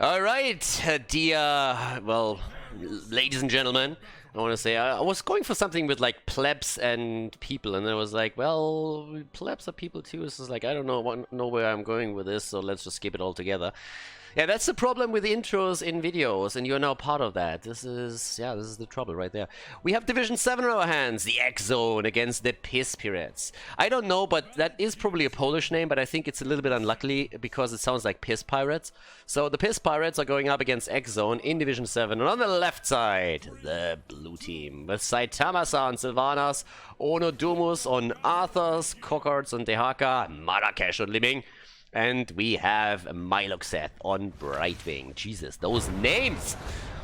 All right, dear, well, ladies and gentlemen, I want to say I was going for something with like plebs and people, and I was like, well, plebs are people too. So it's like I don't know where I'm going with this, so let's just skip it all together. Yeah, that's the problem with the intros in videos, and you're now part of that. This is the trouble right there. We have Division 7 in our hands, the X-Zone against the Piss Pirates. I don't know, but that is probably a Polish name, but I think it's a little bit unlucky because it sounds like Piss Pirates. So the Piss Pirates are going up against X-Zone in Division 7, and on the left side, the blue team, with Saitama on Sylvanas, Ono Dumus on Arthurs, Cockhards on Dehaka, Marrakesh on Liming. And we have Miloxeth on Brightwing. Jesus, those names!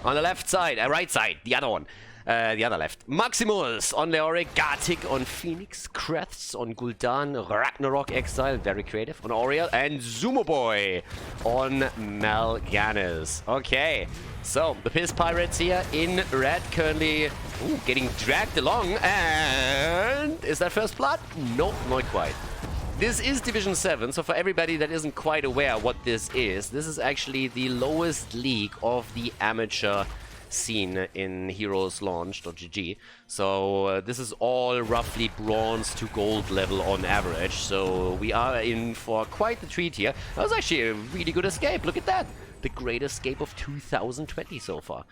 On the left side, right side, the other one. The other left. Maximus on Leoric, Gartic on Phoenix, Kreths on Gul'dan, Ragnarok Exile, very creative, on Oriel, and Zumoboy on Mal'Ganis. Okay, so the Piss Pirates here in red, currently getting dragged along, and is that first blood? Nope, not quite. This is Division 7, so for everybody that isn't quite aware what this is actually the lowest league of the amateur scene in Heroes Launch.gg. So this is all roughly bronze to gold level on average, so we are in for quite the treat here. That was actually a really good escape, look at that! The great escape of 2020 so far.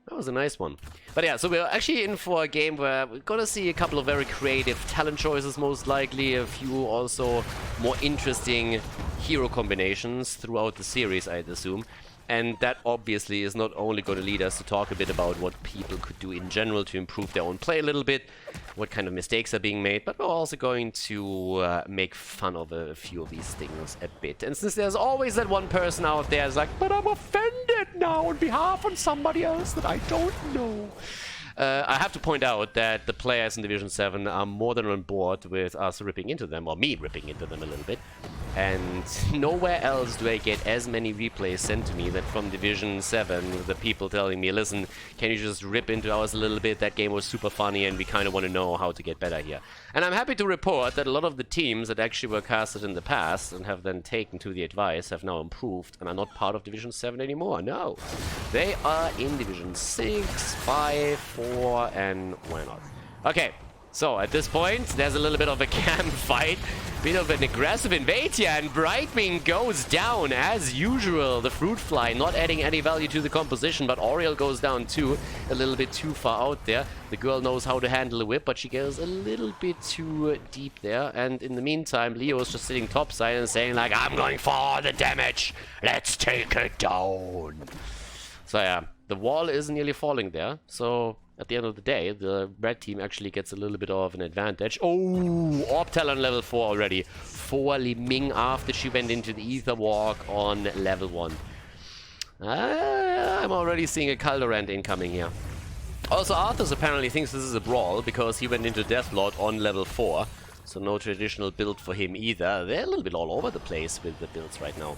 That was a nice one. But yeah, so we're actually in for a game where we're gonna see a couple of very creative talent choices, most likely, a few also more interesting hero combinations throughout the series, I'd assume. And that obviously is not only going to lead us to talk a bit about what people could do in general to improve their own play a little bit, what kind of mistakes are being made, but we're also going to make fun of a few of these things a bit. And since there's always that one person out there who's like, but I'm offended now on behalf of somebody else that I don't know. I have to point out that the players in Division 7 are more than on board with us ripping into them, or me ripping into them a little bit. And nowhere else do I get as many replays sent to me than from Division 7, with the people telling me, listen, can you just rip into ours a little bit? That game was super funny and we kind of want to know how to get better here. And I'm happy to report that a lot of the teams that actually were casted in the past and have then taken to the advice have now improved and are not part of Division 7 anymore. No, they are in Division 6, 5, 4, and why not? Okay. So, at this point, there's a little bit of a camp fight, bit of an aggressive invade here, and Brightwing goes down as usual. The Fruit Fly not adding any value to the composition, but Oriel goes down too, a little bit too far out there. The girl knows how to handle a whip, but she goes a little bit too deep there, and in the meantime, Leo is just sitting topside and saying like, I'm going for all the damage, let's take it down. So yeah, the wall is nearly falling there, so at the end of the day, the red team actually gets a little bit of an advantage. Oh, Orb Talon level 4 already. For Li Ming after she went into the Ether Walk on level 1. I'm already seeing a Khaldor incoming here. Also, Arthurs apparently thinks this is a brawl because he went into Deathlord on level 4. So no traditional build for him either. They're a little bit all over the place with the builds right now.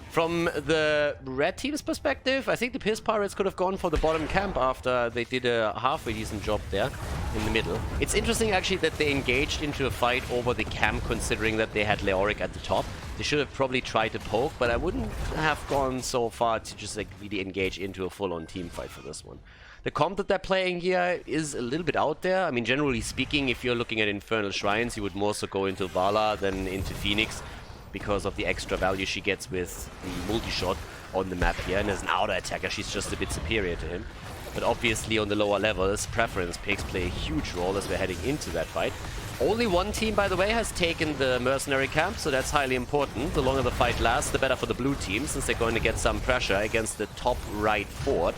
From the red team's perspective, I think the Piss Pirates could have gone for the bottom camp after they did a halfway decent job there in the middle. It's interesting actually that they engaged into a fight over the camp considering that they had Leoric at the top. They should have probably tried to poke, but I wouldn't have gone so far to just like really engage into a full-on team fight for this one. The comp that they're playing here is a little bit out there. I mean, generally speaking, if you're looking at Infernal Shrines, you would more so go into Vala than into Phoenix, because of the extra value she gets with the multi-shot on the map here. And as an outer attacker, she's just a bit superior to him. But obviously on the lower levels, preference picks play a huge role as we're heading into that fight. Only one team, by the way, has taken the Mercenary camp, so that's highly important. The longer the fight lasts, the better for the blue team, since they're going to get some pressure against the top right fort.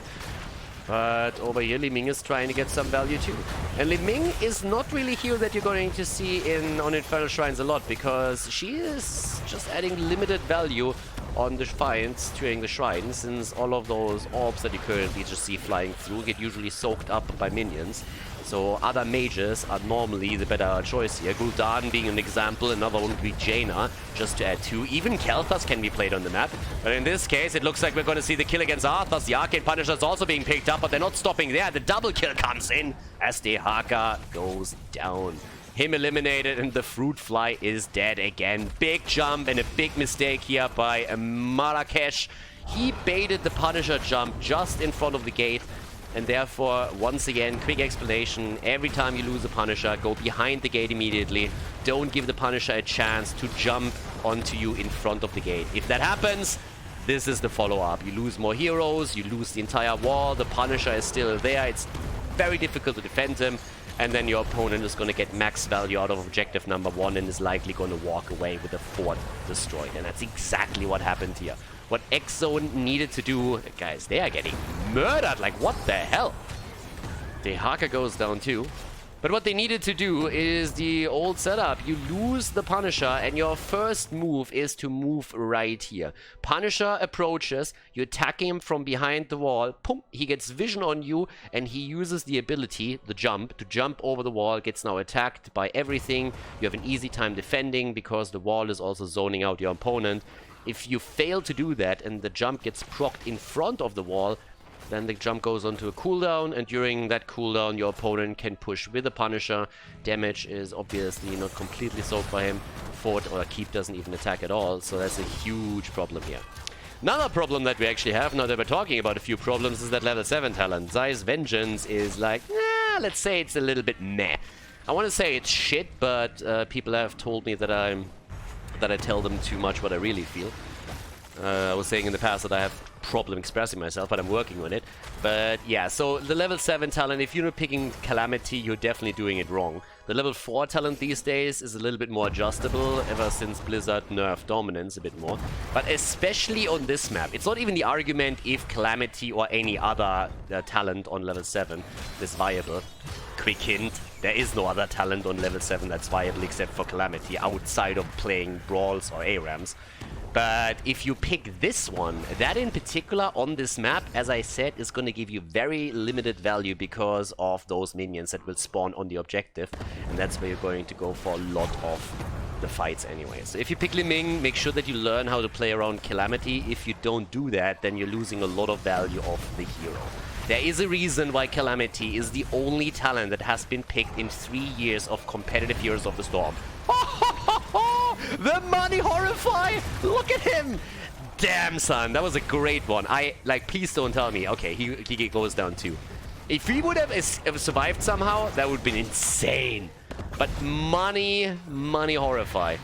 But over here, Li Ming is trying to get some value too. And Li Ming is not really a hero that you're going to see on Infernal Shrines a lot, because she is just adding limited value on the fights during the shrine, since all of those orbs that you currently just see flying through get usually soaked up by minions. So other mages are normally the better choice here. Gul'dan being an example, another one would be Jaina, just to add two. Even Kel'Thas can be played on the map. But in this case, it looks like we're going to see the kill against Arthas. The Arcane Punisher is also being picked up, but they're not stopping there. The double kill comes in as Dehaka goes down. Him eliminated, and the Fruit Fly is dead again. Big jump and a big mistake here by Marrakesh. He baited the Punisher jump just in front of the gate. And therefore, once again, quick explanation. Every time you lose a Punisher, go behind the gate immediately. Don't give the Punisher a chance to jump onto you in front of the gate. If that happens, this is the follow-up. You lose more heroes, you lose the entire wall, the Punisher is still there. It's very difficult to defend him. And then your opponent is going to get max value out of objective number 1 and is likely going to walk away with the fort destroyed. And that's exactly what happened here. What X-Zone needed to do... Guys, they are getting murdered. Like, what the hell? The Haka goes down too. But what they needed to do is the old setup. You lose the Punisher and your first move is to move right here. Punisher approaches, you attack him from behind the wall, boom, he gets vision on you and he uses the ability, the jump, to jump over the wall, gets now attacked by everything. You have an easy time defending because the wall is also zoning out your opponent. If you fail to do that and the jump gets procced in front of the wall, then the jump goes onto a cooldown, and during that cooldown, your opponent can push with the Punisher. Damage is obviously not completely soaked by him. Fort or Keep doesn't even attack at all, so that's a huge problem here. Another problem that we actually have, now that we're talking about a few problems, is that level 7 talent. Zai's Vengeance is like, let's say it's a little bit meh. I want to say it's shit, but people have told me that I tell them too much what I really feel. I was saying in the past that I have problem expressing myself, but I'm working on it. But yeah, so the level 7 talent, if you're not picking Calamity, you're definitely doing it wrong. The level 4 talent these days is a little bit more adjustable, ever since Blizzard nerfed Dominance a bit more. But especially on this map, it's not even the argument if Calamity or any other talent on level 7 is viable. Quick hint, there is no other talent on level 7 that's viable except for Calamity, outside of playing Brawls or ARAMs. But if you pick this one, that in particular on this map, as I said, is going to give you very limited value because of those minions that will spawn on the objective. And that's where you're going to go for a lot of the fights anyway. So if you pick Li Ming, make sure that you learn how to play around Calamity. If you don't do that, then you're losing a lot of value of the hero. There is a reason why Calamity is the only talent that has been picked in 3 years of competitive Heroes of the Storm. The money horrify! Look at him! Damn, son, that was a great one. Please don't tell me. Okay, he goes down too. If he would have survived somehow, that would have been insane. But money horrify.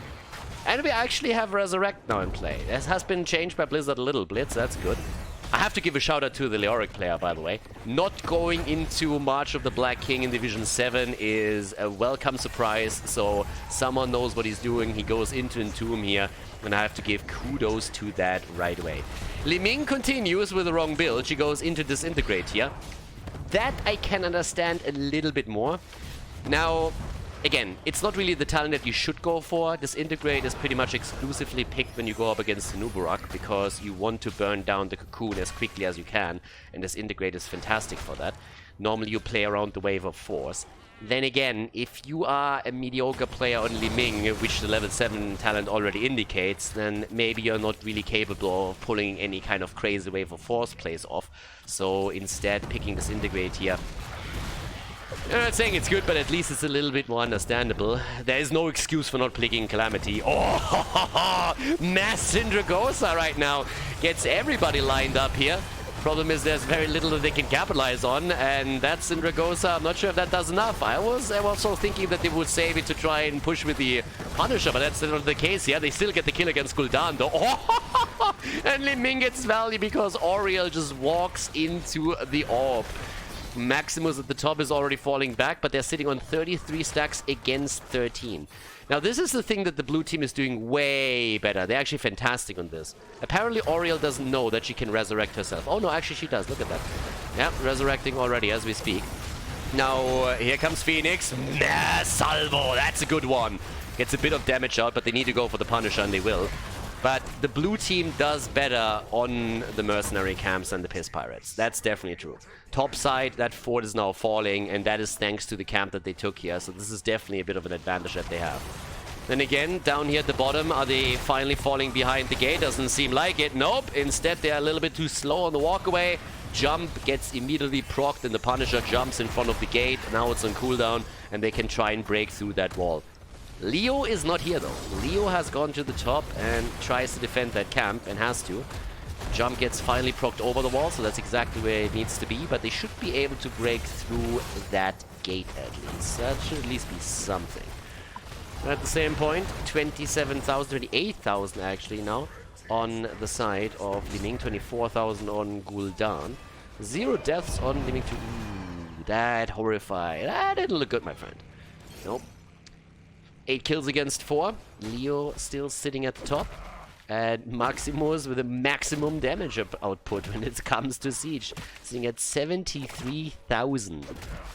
And we actually have Resurrect now in play. This has been changed by Blizzard a little bit, so that's good. I have to give a shout out to the Leoric player, by the way. Not going into March of the Black King in Division 7 is a welcome surprise, so someone knows what he's doing. He goes into Entomb here, and I have to give kudos to that right away. Li Ming continues with the wrong build. She goes into Disintegrate here. That I can understand a little bit more. Now, again, it's not really the talent that you should go for. Disintegrate is pretty much exclusively picked when you go up against Nuburak because you want to burn down the cocoon as quickly as you can, and Disintegrate is fantastic for that. Normally you play around the Wave of Force. Then again, if you are a mediocre player on Li Ming, which the level 7 talent already indicates, then maybe you're not really capable of pulling any kind of crazy Wave of Force plays off. So instead, picking Disintegrate here, I'm not saying it's good, but at least it's a little bit more understandable. There is no excuse for not picking Calamity. Oh, Mass Syndragosa right now gets everybody lined up here. Problem is there's very little that they can capitalize on, and that's Syndragosa. I'm not sure if that does enough. I was also thinking that they would save it to try and push with the Punisher, but that's not the case here. They still get the kill against Gul'dan, though. Oh, and Li Ming gets value because Oriel just walks into the orb. Maximus at the top is already falling back, but they're sitting on 33 stacks against 13. Now, this is the thing that the blue team is doing way better. They're actually fantastic on this. Apparently, Oriel doesn't know that she can resurrect herself. Oh, no, actually, she does. Look at that. Yeah, resurrecting already as we speak. Now, here comes Phoenix. Nah, Salvo. That's a good one. Gets a bit of damage out, but they need to go for the Punisher, and they will. But the blue team does better on the Mercenary camps than the Piss Pirates. That's definitely true. Top side, that fort is now falling, and that is thanks to the camp that they took here. So this is definitely a bit of an advantage that they have. Then again, down here at the bottom, are they finally falling behind the gate? Doesn't seem like it. Nope. Instead, they're a little bit too slow on the walkaway. Jump gets immediately procced, and the Punisher jumps in front of the gate. Now it's on cooldown, and they can try and break through that wall. Leo is not here though. Leo has gone to the top and tries to defend that camp, and has to. jump gets finally procced over the wall, so that's exactly where it needs to be. But they should be able to break through that gate at least. That should at least be something. At the same point, 27,000, 28,000 actually now on the side of Liming, 24,000 on Gul'dan. 0 deaths on Liming 2. Ooh, that horrified. That didn't look good, my friend. Nope. 8 kills against 4. Leo still sitting at the top. And Maximus with a maximum damage output when it comes to Siege. Sitting at 73,000.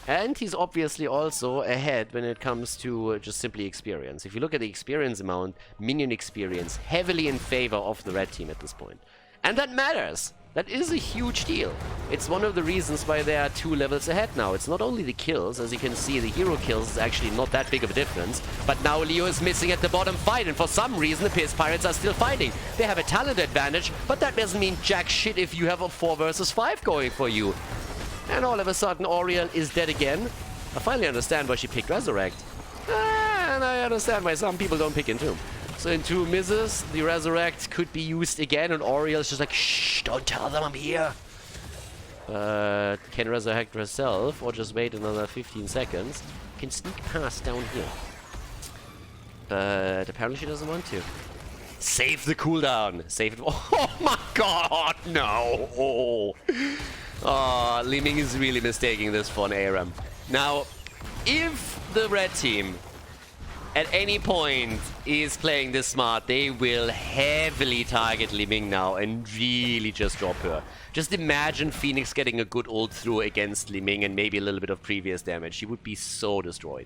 And he's obviously also ahead when it comes to just simply experience. If you look at the experience amount, minion experience, heavily in favor of the red team at this point. And that matters. That is a huge deal. It's one of the reasons why they are 2 levels ahead now. It's not only the kills, as you can see, the hero kills is actually not that big of a difference. But now Leo is missing at the bottom fight, and for some reason the PS Pirates are still fighting. They have a talent advantage, but that doesn't mean jack shit if you have a 4 versus 5 going for you. And all of a sudden Oriel is dead again. I finally understand why she picked Resurrect. And I understand why some people don't pick Entomb. So Entomb misses, the Resurrect could be used again, and Oriel's just like, shh, don't tell them I'm here. Can Resurrect herself, or just wait another 15 seconds. Can sneak past down here. But apparently she doesn't want to. Save the cooldown. Save it. Oh my god, no. Oh, Liming is really mistaking this for an ARAM. Now, if the red team at any point is playing this smart, they will heavily target Liming now and really just drop her. Just imagine Phoenix getting a good ult through against Liming and maybe a little bit of previous damage. She would be so destroyed.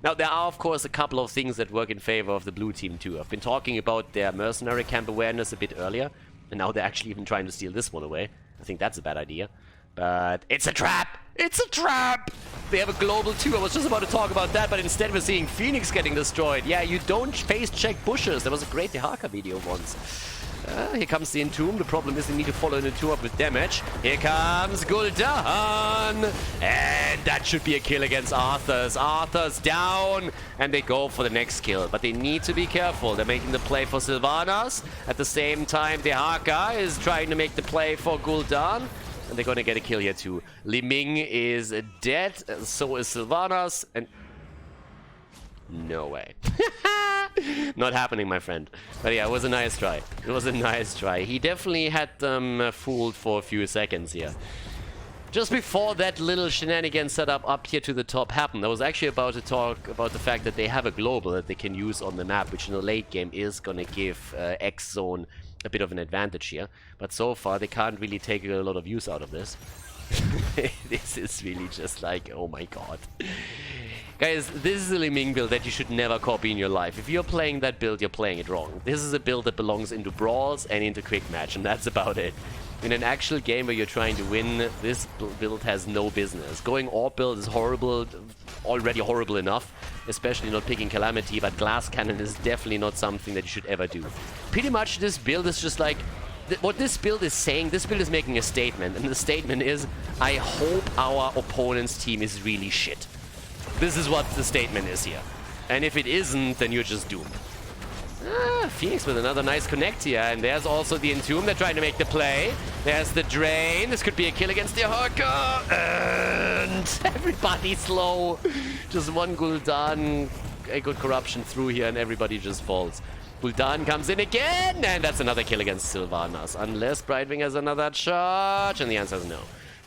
Now, there are, of course, a couple of things that work in favor of the blue team, too. I've been talking about their mercenary camp awareness a bit earlier, and now they're actually even trying to steal this one away. I think that's a bad idea. But it's a trap! It's a trap! They have a global too. I was just about to talk about that, but instead we're seeing Phoenix getting destroyed. Yeah, you don't face check bushes. There was a great Dehaka video once. Here comes the Entomb. The problem is they need to follow an Entomb up with damage. Here comes Gul'dan! And that should be a kill against Arthur's. Arthur's down! And they go for the next kill. But they need to be careful. They're making the play for Sylvanas. At the same time, Dehaka is trying to make the play for Gul'dan. And they're gonna get a kill here too. Liming is dead, so is Sylvanas, and... no way. Not happening, my friend. But yeah, it was a nice try. It was a nice try. He definitely had them fooled for a few seconds here. Just before that little shenanigan setup up here to the top happened, I was actually about to talk about the fact that they have a global that they can use on the map, which in the late game is gonna give X-Zone a bit of an advantage here, but so far they can't really take a lot of use out of this. This is really just like, oh my god. Guys, this is a Liming build that you should never copy in your life. If you're playing that build, you're playing it wrong. This is a build that belongs into brawls and into quick match, and that's about it. In an actual game where you're trying to win, this build has no business. Going AWP build is horrible, already horrible enough, especially not picking Calamity, but Glass Cannon is definitely not something that you should ever do. Pretty much this build is just like, what this build is saying, this build is making a statement, and the statement is, I hope our opponent's team is really shit. This is what the statement is here. And if it isn't, then you're just doomed. Phoenix with another nice connect here, and there's also the Entomb. They're trying to make the play. There's the Drain. This could be a kill against the Hawker, and everybody's low. Just one Gul'dan, a good corruption through here, and everybody just falls. Gul'dan comes in again, and that's another kill against Sylvanas, unless Brightwing has another charge, and the answer is no.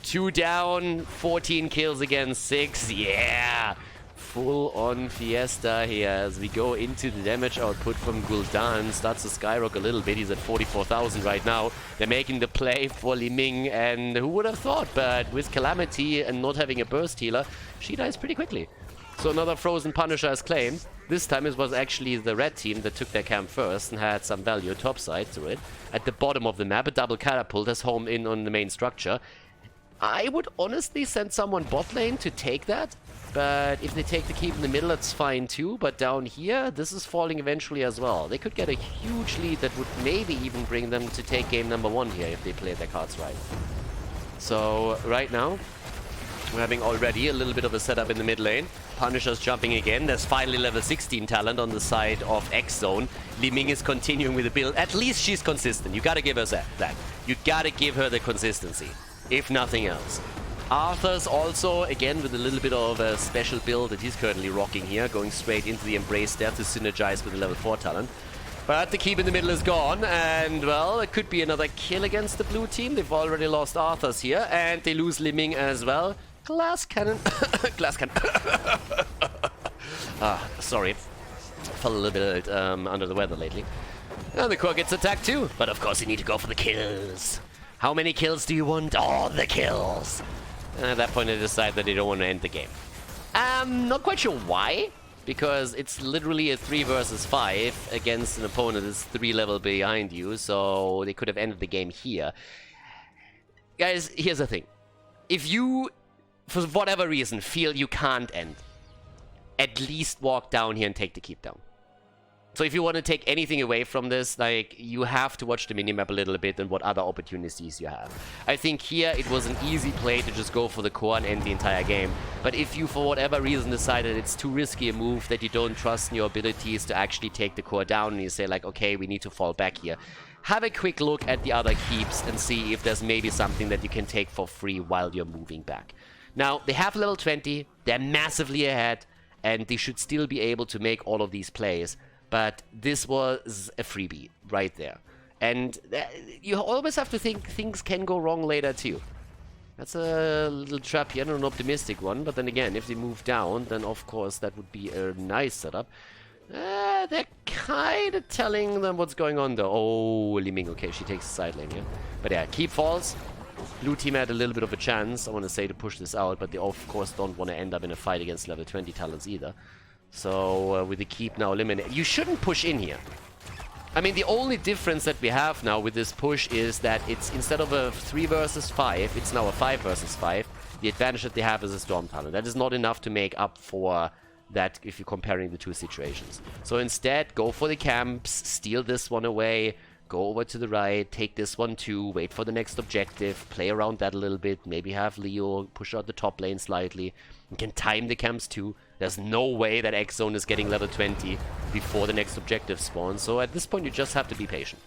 2 down, 14 kills against 6, yeah! Full-on Fiesta here as we go into the damage output from Gul'dan. Starts to skyrocket a little bit. He's at 44,000 right now. They're making the play for Liming, and who would have thought? But with Calamity and not having a burst healer, she dies pretty quickly. So another Frozen Punisher is claimed. This time it was actually the red team that took their camp first and had some value topside to it. At the bottom of the map, a double catapult has homed in on the main structure. I would honestly send someone bot lane to take that. But if they take the keep in the middle, that's fine too. But down here, this is falling eventually as well. They could get a huge lead that would maybe even bring them to take game number 1 here if they play their cards right. So right now, We're having already a little bit of a setup in the mid lane. Punisher's jumping again. There's finally level 16 talent on the side of X-Zone. Li Ming is continuing with the build. At least she's consistent. You gotta give her that. You gotta give her the consistency, if nothing else. Arthur's also, again, with a little bit of a special build that he's currently rocking here, going straight into the Embrace there to synergize with the level 4 talent. But the keep in the middle is gone, and, well, it could be another kill against the blue team. They've already lost Arthur's here, and they lose Li Ming as well. Glass cannon. Glass cannon. Sorry. Felt a little bit under the weather lately. And the core gets attacked too. But of course you need to go for the kills. How many kills do you want? All the kills. And at that point they decide that they don't want to end the game. Not quite sure why. Because it's literally a 3 versus 5 against an opponent that's 3 level behind you. So they could have ended the game here. Guys, here's the thing. If you, for whatever reason, feel you can't end, at least walk down here and take the keep down. So if you want to take anything away from this, like, you have to watch the minimap a little bit and what other opportunities you have. I think here it was an easy play to just go for the core and end the entire game. But if you, for whatever reason, decided it's too risky a move, that you don't trust in your abilities to actually take the core down, and you say, like, okay, we need to fall back here, have a quick look at the other keeps and see if there's maybe something that you can take for free while you're moving back. Now, they have level 20, they're massively ahead, and they should still be able to make all of these plays. But this was a freebie right there. And you always have to think things can go wrong later too. That's a little trap here, not an optimistic one. But then again, if they move down, then of course that would be a nice setup. They're kind of telling them what's going on though. Oh, Li Ming, okay, she takes the side lane here. But yeah, keep falls. Blue team had a little bit of a chance, I want to say, to push this out. But they of course don't want to end up in a fight against level 20 talents either. So, with the keep now eliminated, you shouldn't push in here. I mean, the only difference that we have now with this push is that it's, instead of a 3 versus 5, it's now a 5 versus 5. The advantage that they have is a Storm Talent. That is not enough to make up for that if you're comparing the two situations. So instead, go for the camps, steal this one away, go over to the right, take this one too, wait for the next objective, play around that a little bit, maybe have Leo push out the top lane slightly. You can time the camps too. There's no way that X-Zone is getting level 20 before the next objective spawns, so at this point you just have to be patient.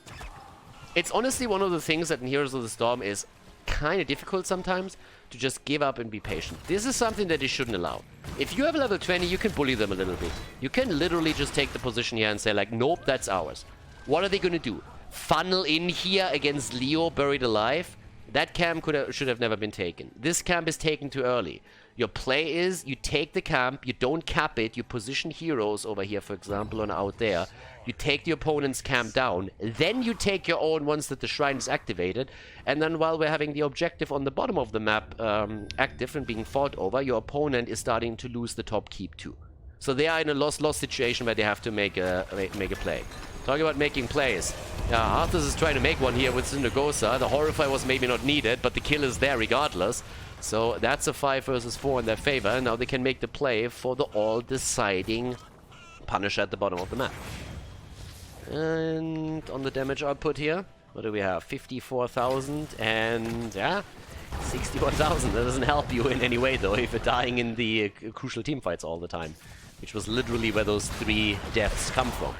It's honestly one of the things that in Heroes of the Storm is kind of difficult sometimes, to just give up and be patient. This is something that you shouldn't allow. If you have level 20, you can bully them a little bit. You can literally just take the position here and say, like, nope, that's ours. What are they going to do? Funnel in here against Leo buried alive? That camp should have never been taken. This camp is taken too early. Your play is, you take the camp, you don't cap it, you position heroes over here, for example, and out there. You take the opponent's camp down, then you take your own once that the shrine is activated, and then while we're having the objective on the bottom of the map active and being fought over, your opponent is starting to lose the top keep too. So they are in a loss-loss situation where they have to make a play. Talking about making plays. Yeah, Arthur is trying to make one here with Syndergosa. The Horrify was maybe not needed, but the kill is there regardless. So that's a 5 versus 4 in their favor. Now they can make the play for the all-deciding Punisher at the bottom of the map. And on the damage output here, what do we have? 54,000 and, yeah, 61,000. That doesn't help you in any way, though, if you're dying in the crucial team fights all the time. Which was literally where those 3 deaths come from.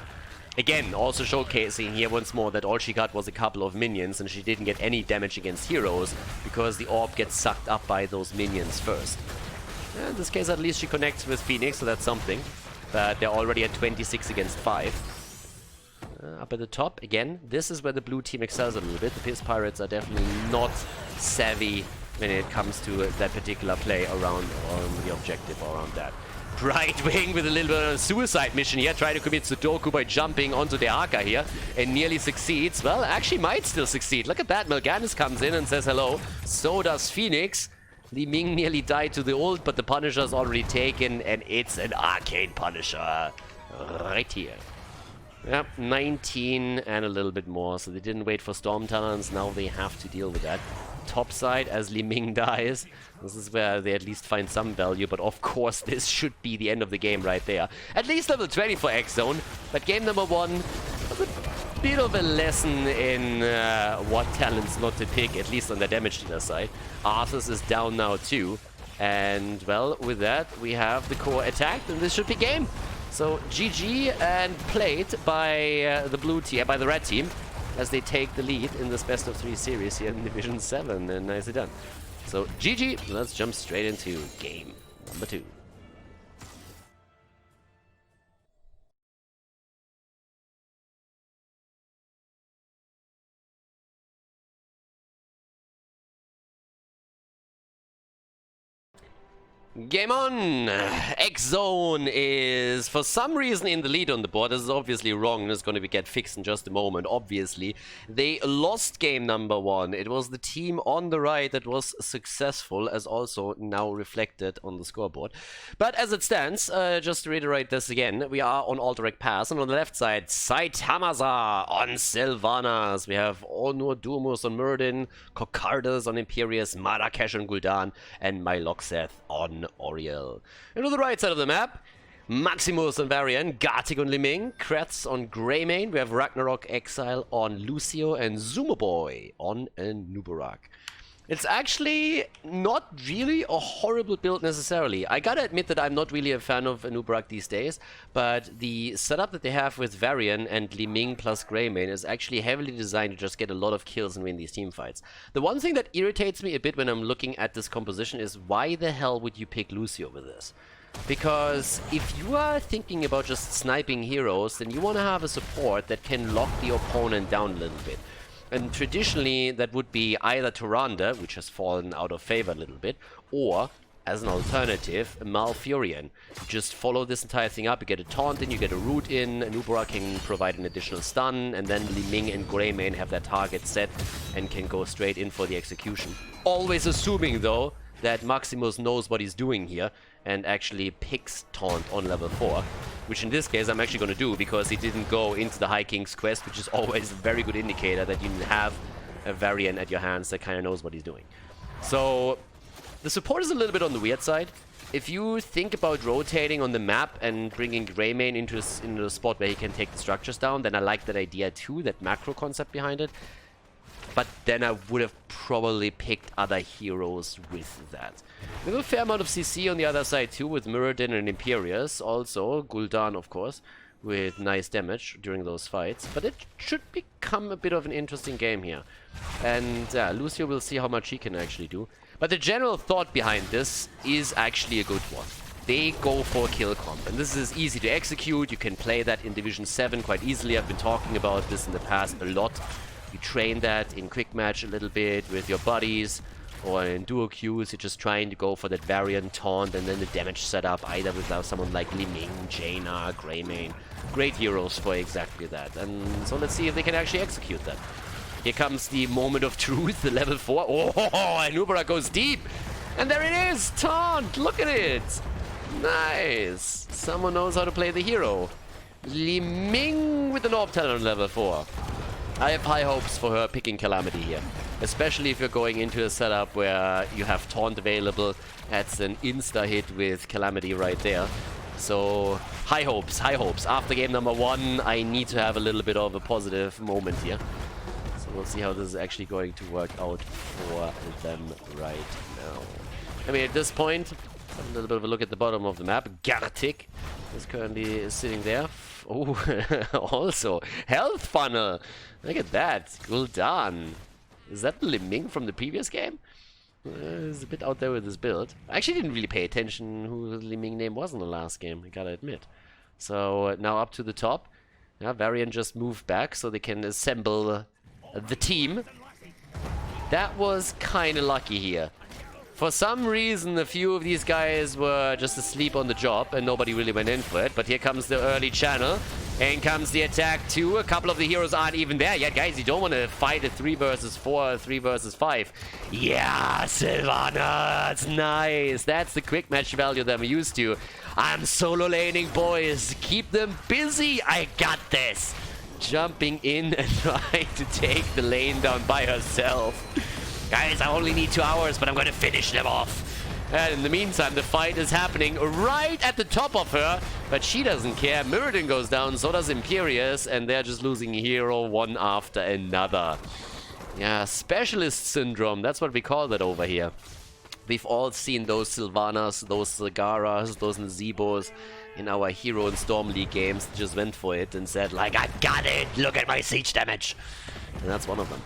Again, also showcasing here once more that all she got was a couple of minions and she didn't get any damage against heroes because the orb gets sucked up by those minions first. In this case, at least she connects with Phoenix, so that's something. But they're already at 26 against 5. Up at the top, again, this is where the blue team excels a little bit. The Piss Pirates are definitely not savvy when it comes to that particular play around the objective around that. Brightwing with a little bit of a suicide mission here, trying to commit Sudoku by jumping onto the Arca here, and nearly succeeds. Well, actually might still succeed. Look at that, Melganis comes in and says hello. So does Phoenix. Li Ming nearly died to the ult, but the Punisher's already taken, and it's an Arcane Punisher right here. Yep, 19 and a little bit more, so they didn't wait for Storm Talents, now they have to deal with that. Top side as Li Ming dies. This is where they at least find some value, but of course this should be the end of the game right there. At least level 20 for X-Zone, but game number 1 was a bit of a lesson in what talents not to pick, at least on the damage dealer side. Arthur's is down now too. And, well, with that, we have the core attacked, and this should be game. So, GG and played by the blue team, by the red team, as they take the lead in this best of 3 series here in Division 7, and nicely done. So, GG, let's jump straight into game number 2. Game on! X-Zone is for some reason in the lead on the board. This is obviously wrong and it's going to get fixed in just a moment, obviously. They lost game number 1. It was the team on the right that was successful, as also now reflected on the scoreboard. But as it stands, just to reiterate this again, we are on Alterac Pass, and on the left side, Saitamaza on Sylvanas. We have Onur Dumus on Muradin, Kokardas on Imperius, Marrakesh on Gul'dan, and Myloxeth on Oriel. And on the right side of the map, Maximus on Varian, Gartic on Liming, Kretz on Greymane, we have Ragnarok Exile on Lucio, and Zumoboy on Nubarak. It's actually not really a horrible build necessarily. I gotta admit that I'm not really a fan of Nubarak these days, but the setup that they have with Varian and Liming plus Greymane is actually heavily designed to just get a lot of kills and win these team fights. The one thing that irritates me a bit when I'm looking at this composition is why the hell would you pick Lucio with this? Because if you are thinking about just sniping heroes, then you want to have a support that can lock the opponent down a little bit. And traditionally, that would be either Tyrande, which has fallen out of favor a little bit, or, as an alternative, Malfurion. You just follow this entire thing up, you get a taunt in, you get a root in, Nubara can provide an additional stun, and then Liming and Greymane have their target set and can go straight in for the execution. Always assuming, though, that Maximus knows what he's doing here and actually picks taunt on level 4. Which in this case I'm actually going to do, because he didn't go into the High King's quest, which is always a very good indicator that you have a Varian at your hands that kind of knows what he's doing. So the support is a little bit on the weird side. If you think about rotating on the map and bringing Greymane into a spot where he can take the structures down, then I like that idea too, that macro concept behind it. But then I would have probably picked other heroes with that. We have a fair amount of CC on the other side too, with Muradin and Imperius. Also, Gul'dan, of course, with nice damage during those fights. But it should become a bit of an interesting game here. And Lucio will see how much he can actually do. But the general thought behind this is actually a good one. They go for kill comp, and this is easy to execute. You can play that in Division 7 quite easily. I've been talking about this in the past a lot. You train that in quick match a little bit with your buddies, or in duo queues, you're just trying to go for that Variant taunt and then the damage setup, either with someone like Liming, Jaina, Greymane. Great heroes for exactly that. And so let's see if they can actually execute that. Here comes the moment of truth, the level 4. Oh, and Nubara goes deep. And there it is, taunt, look at it. Nice. Someone knows how to play the hero. Liming with an Orb Talent on level 4. I have high hopes for her picking Calamity here. Especially if you're going into a setup where you have taunt available. That's an insta-hit with Calamity right there. So, high hopes, high hopes. After game number 1, I need to have a little bit of a positive moment here. So we'll see how this is actually going to work out for them right now. I mean, at this point, a little bit of a look at the bottom of the map. Gartic is currently sitting there. Oh, also, health funnel. Look at that. Gul'dan. Is that Liming from the previous game? He's a bit out there with his build. I actually didn't really pay attention who the Liming name was in the last game, I gotta admit. So now up to the top. Yeah, Varian just moved back so they can assemble the team. That was kinda lucky here. For some reason, a few of these guys were just asleep on the job and nobody really went in for it. But here comes the early channel. And comes the attack too. A couple of the heroes aren't even there yet. Guys, you don't want to fight a 3 versus 4 or 3 versus 5. Yeah, Sylvana, it's nice. That's the quick match value that I'm used to. I'm solo laning, boys. Keep them busy. I got this. Jumping in and trying to take the lane down by herself. Guys, I only need 2 hours, but I'm going to finish them off. And in the meantime, the fight is happening right at the top of her, but she doesn't care. Muradin goes down, so does Imperius, and they're just losing hero one after another. Yeah, specialist syndrome, that's what we call that over here. We've all seen those Sylvanas, those Zagaras, those Nazibos in our Hero and Storm League games that just went for it and said, like, I got it! Look at my siege damage! And that's one of them.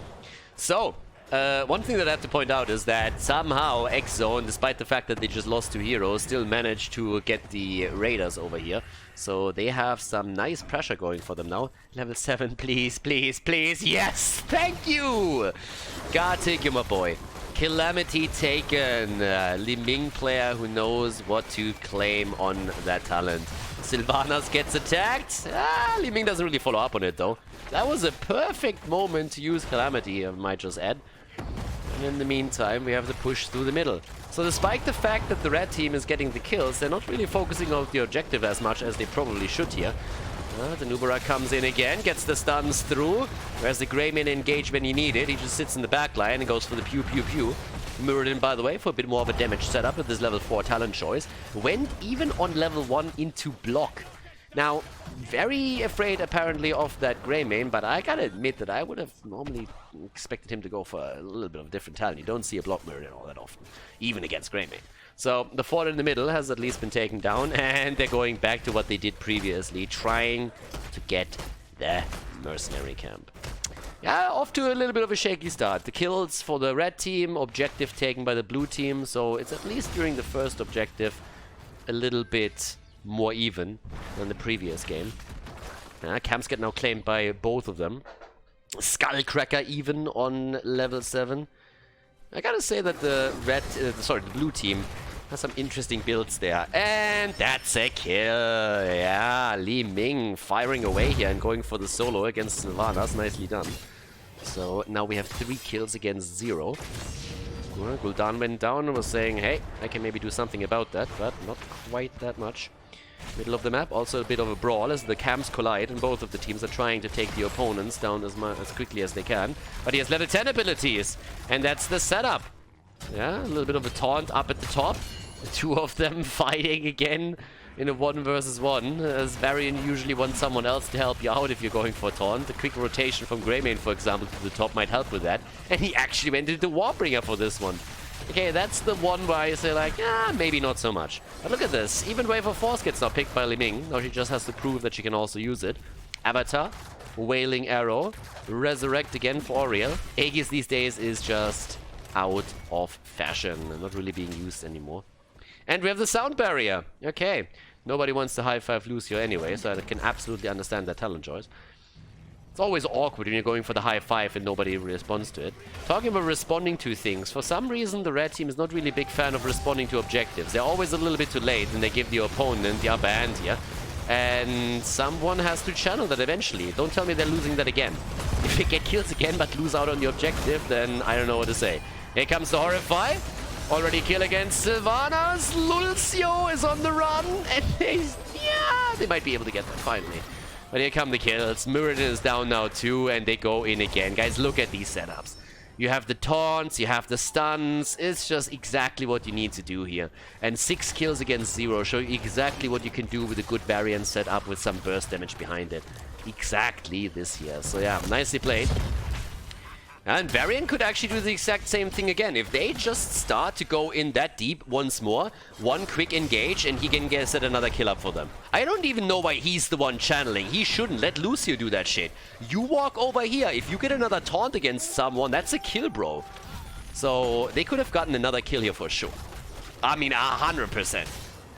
So, one thing that I have to point out is that somehow X-Zone, despite the fact that they just lost 2 heroes, still managed to get the Raiders over here. So they have some nice pressure going for them now. Level 7, please, please, please. Yes! Thank you! God, take you, my boy. Calamity taken. Li Ming player who knows what to claim on that talent. Sylvanas gets attacked. Li Ming doesn't really follow up on it though. That was a perfect moment to use Calamity, I might just add. And in the meantime, we have to push through the middle. So despite the fact that the red team is getting the kills, they're not really focusing on the objective as much as they probably should here. The Nubara comes in again, gets the stuns through, whereas the Greyman engage when you need it. He just sits in the back line and goes for the pew pew pew. Muradin, by the way, for a bit more of a damage setup with this level 4 talent choice. Went even on level 1 into block. Now, very afraid apparently of that Greymane, but I gotta admit that I would have normally expected him to go for a little bit of a different talent. You don't see a block Muradin all that often, even against Greymane. So the fort in the middle has at least been taken down, and they're going back to what they did previously, trying to get the Mercenary camp. Yeah, off to a little bit of a shaky start. The kills for the red team, objective taken by the blue team, so it's at least during the first objective a little bit more even than the previous game. Camps get now claimed by both of them. Skullcracker even on level 7. I gotta say that the the blue team has some interesting builds there. And that's a kill. Yeah, Li Ming firing away here and going for the solo against Sylvanas. Nicely done. So now we have 3 kills against 0. Gul'dan went down and was saying, hey, I can maybe do something about that, but not quite that much. Middle of the map, also a bit of a brawl as the camps collide, and both of the teams are trying to take the opponents down as quickly as they can. But he has level 10 abilities, and that's the setup. Yeah, a little bit of a taunt up at the top. The 2 of them fighting again in a 1 versus 1, as Varian usually wants someone else to help you out if you're going for a taunt. The quick rotation from Greymane, for example, to the top might help with that. And he actually went into Warbringer for this one. Okay, that's the one where I say like, maybe not so much. But look at this. Even Wave of Force gets now picked by Li Ming. Now she just has to prove that she can also use it. Avatar, Wailing Arrow, Resurrect again for Auriel. Aegis these days is just out of fashion and not really being used anymore. And we have the sound barrier. Okay. Nobody wants to high-five Lucio anyway, so I can absolutely understand that talent choice. It's always awkward when you're going for the high-five and nobody responds to it. Talking about responding to things, for some reason the red team is not really a big fan of responding to objectives. They're always a little bit too late and they give the opponent the upper hand here. And someone has to channel that eventually. Don't tell me they're losing that again. If they get kills again but lose out on the objective, then I don't know what to say. Here comes the Horrify. Already kill against Sylvanas. Lucio is on the run. And they might be able to get that finally. But here come the kills. Muradin is down now too, and they go in again. Guys, look at these setups. You have the taunts, you have the stuns. It's just exactly what you need to do here. And 6 kills against 0 show you exactly what you can do with a good Varian setup with some burst damage behind it. Exactly this here. So yeah, nicely played. And Varian could actually do the exact same thing again. If they just start to go in that deep once more, one quick engage and he can set another kill up for them. I don't even know why he's the one channeling. He shouldn't. Let Lucio do that shit. You walk over here. If you get another taunt against someone, that's a kill, bro. So they could have gotten another kill here for sure. I mean, 100%.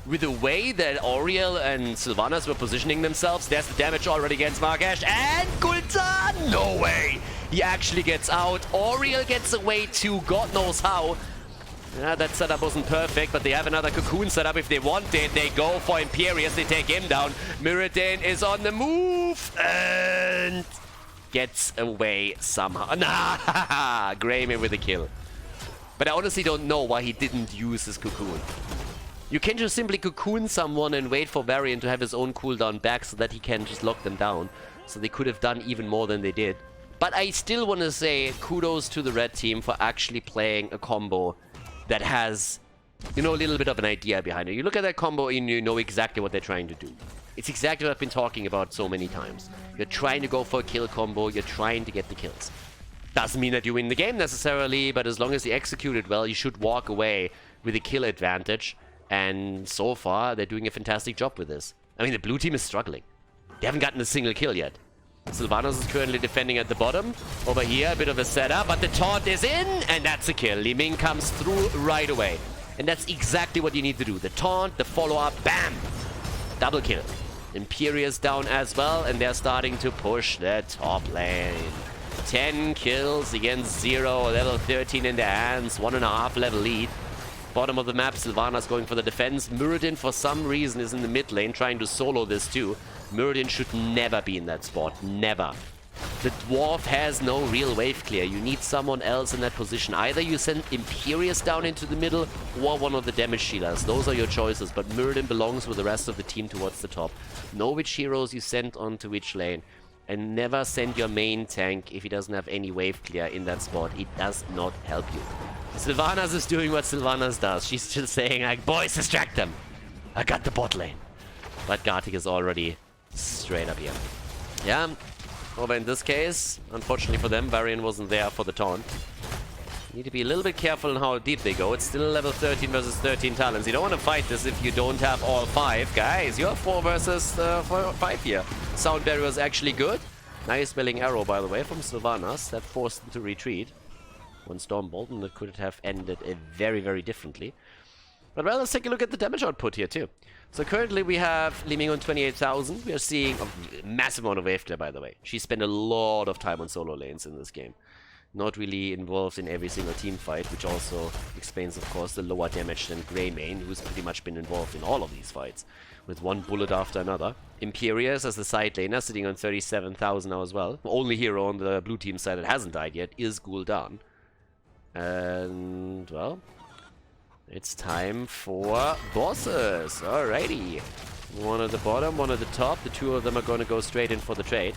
With the way that Auriel and Sylvanas were positioning themselves, there's the damage already against Markash. And Gul'dan! No way! He actually gets out. Auriel gets away too, God knows how. Yeah, that setup wasn't perfect, but they have another cocoon setup if they want it. They go for Imperius, they take him down. Muradin is on the move and gets away somehow. Nah, Greymane with a kill. But I honestly don't know why he didn't use his cocoon. You can just simply cocoon someone and wait for Varian to have his own cooldown back so that he can just lock them down. So they could have done even more than they did. But I still want to say kudos to the red team for actually playing a combo that has, you know, a little bit of an idea behind it. You look at that combo and you know exactly what they're trying to do. It's exactly what I've been talking about so many times. You're trying to go for a kill combo, you're trying to get the kills. Doesn't mean that you win the game necessarily, but as long as you execute it well, you should walk away with a kill advantage. And so far, they're doing a fantastic job with this. I mean, the blue team is struggling. They haven't gotten a single kill yet. Sylvanas is currently defending at the bottom. Over here, a bit of a setup, but the taunt is in, and that's a kill. Li Ming comes through right away. And that's exactly what you need to do. The taunt, the follow-up, bam! Double kill. Imperius down as well, and they're starting to push the top lane. 10 kills against 0, level 13 in their hands, 1.5 level lead. Bottom of the map, Sylvanas going for the defense. Muradin, for some reason, is in the mid lane, trying to solo this too. Muradin should never be in that spot. Never. The dwarf has no real wave clear. You need someone else in that position. Either you send Imperius down into the middle, or one of the damage dealers. Those are your choices, but Muradin belongs with the rest of the team towards the top. Know which heroes you send onto which lane. And never send your main tank if he doesn't have any wave clear in that spot. It does not help you. Sylvanas is doing what Sylvanas does. She's still saying, like, boys, distract them. I got the bot lane. But Gartic is already straight up here. Yeah, over in this case, unfortunately for them, Varian wasn't there for the taunt. Need to be a little bit careful on how deep they go. It's still level 13 versus 13 talents. You don't want to fight this if you don't have all 5. Guys, you're 4 versus 5 here. Sound barrier is actually good. Nice spelling arrow, by the way, from Sylvanas. That forced them to retreat. One Stormbolt, and that could have ended it very, very differently. But well, let's take a look at the damage output here, too. So currently we have Li Ming on 28,000. We are seeing a massive amount of wave clear, by the way. She spent a lot of time on solo lanes in this game. Not really involved in every single team fight, which also explains, of course, the lower damage than Greymane, who's pretty much been involved in all of these fights, with one bullet after another. Imperius, as the side laner, sitting on 37,000 now as well. The only hero on the blue team side that hasn't died yet is Gul'dan. And, well, it's time for bosses. Alrighty. One at the bottom, one at the top. The two of them are going to go straight in for the trade.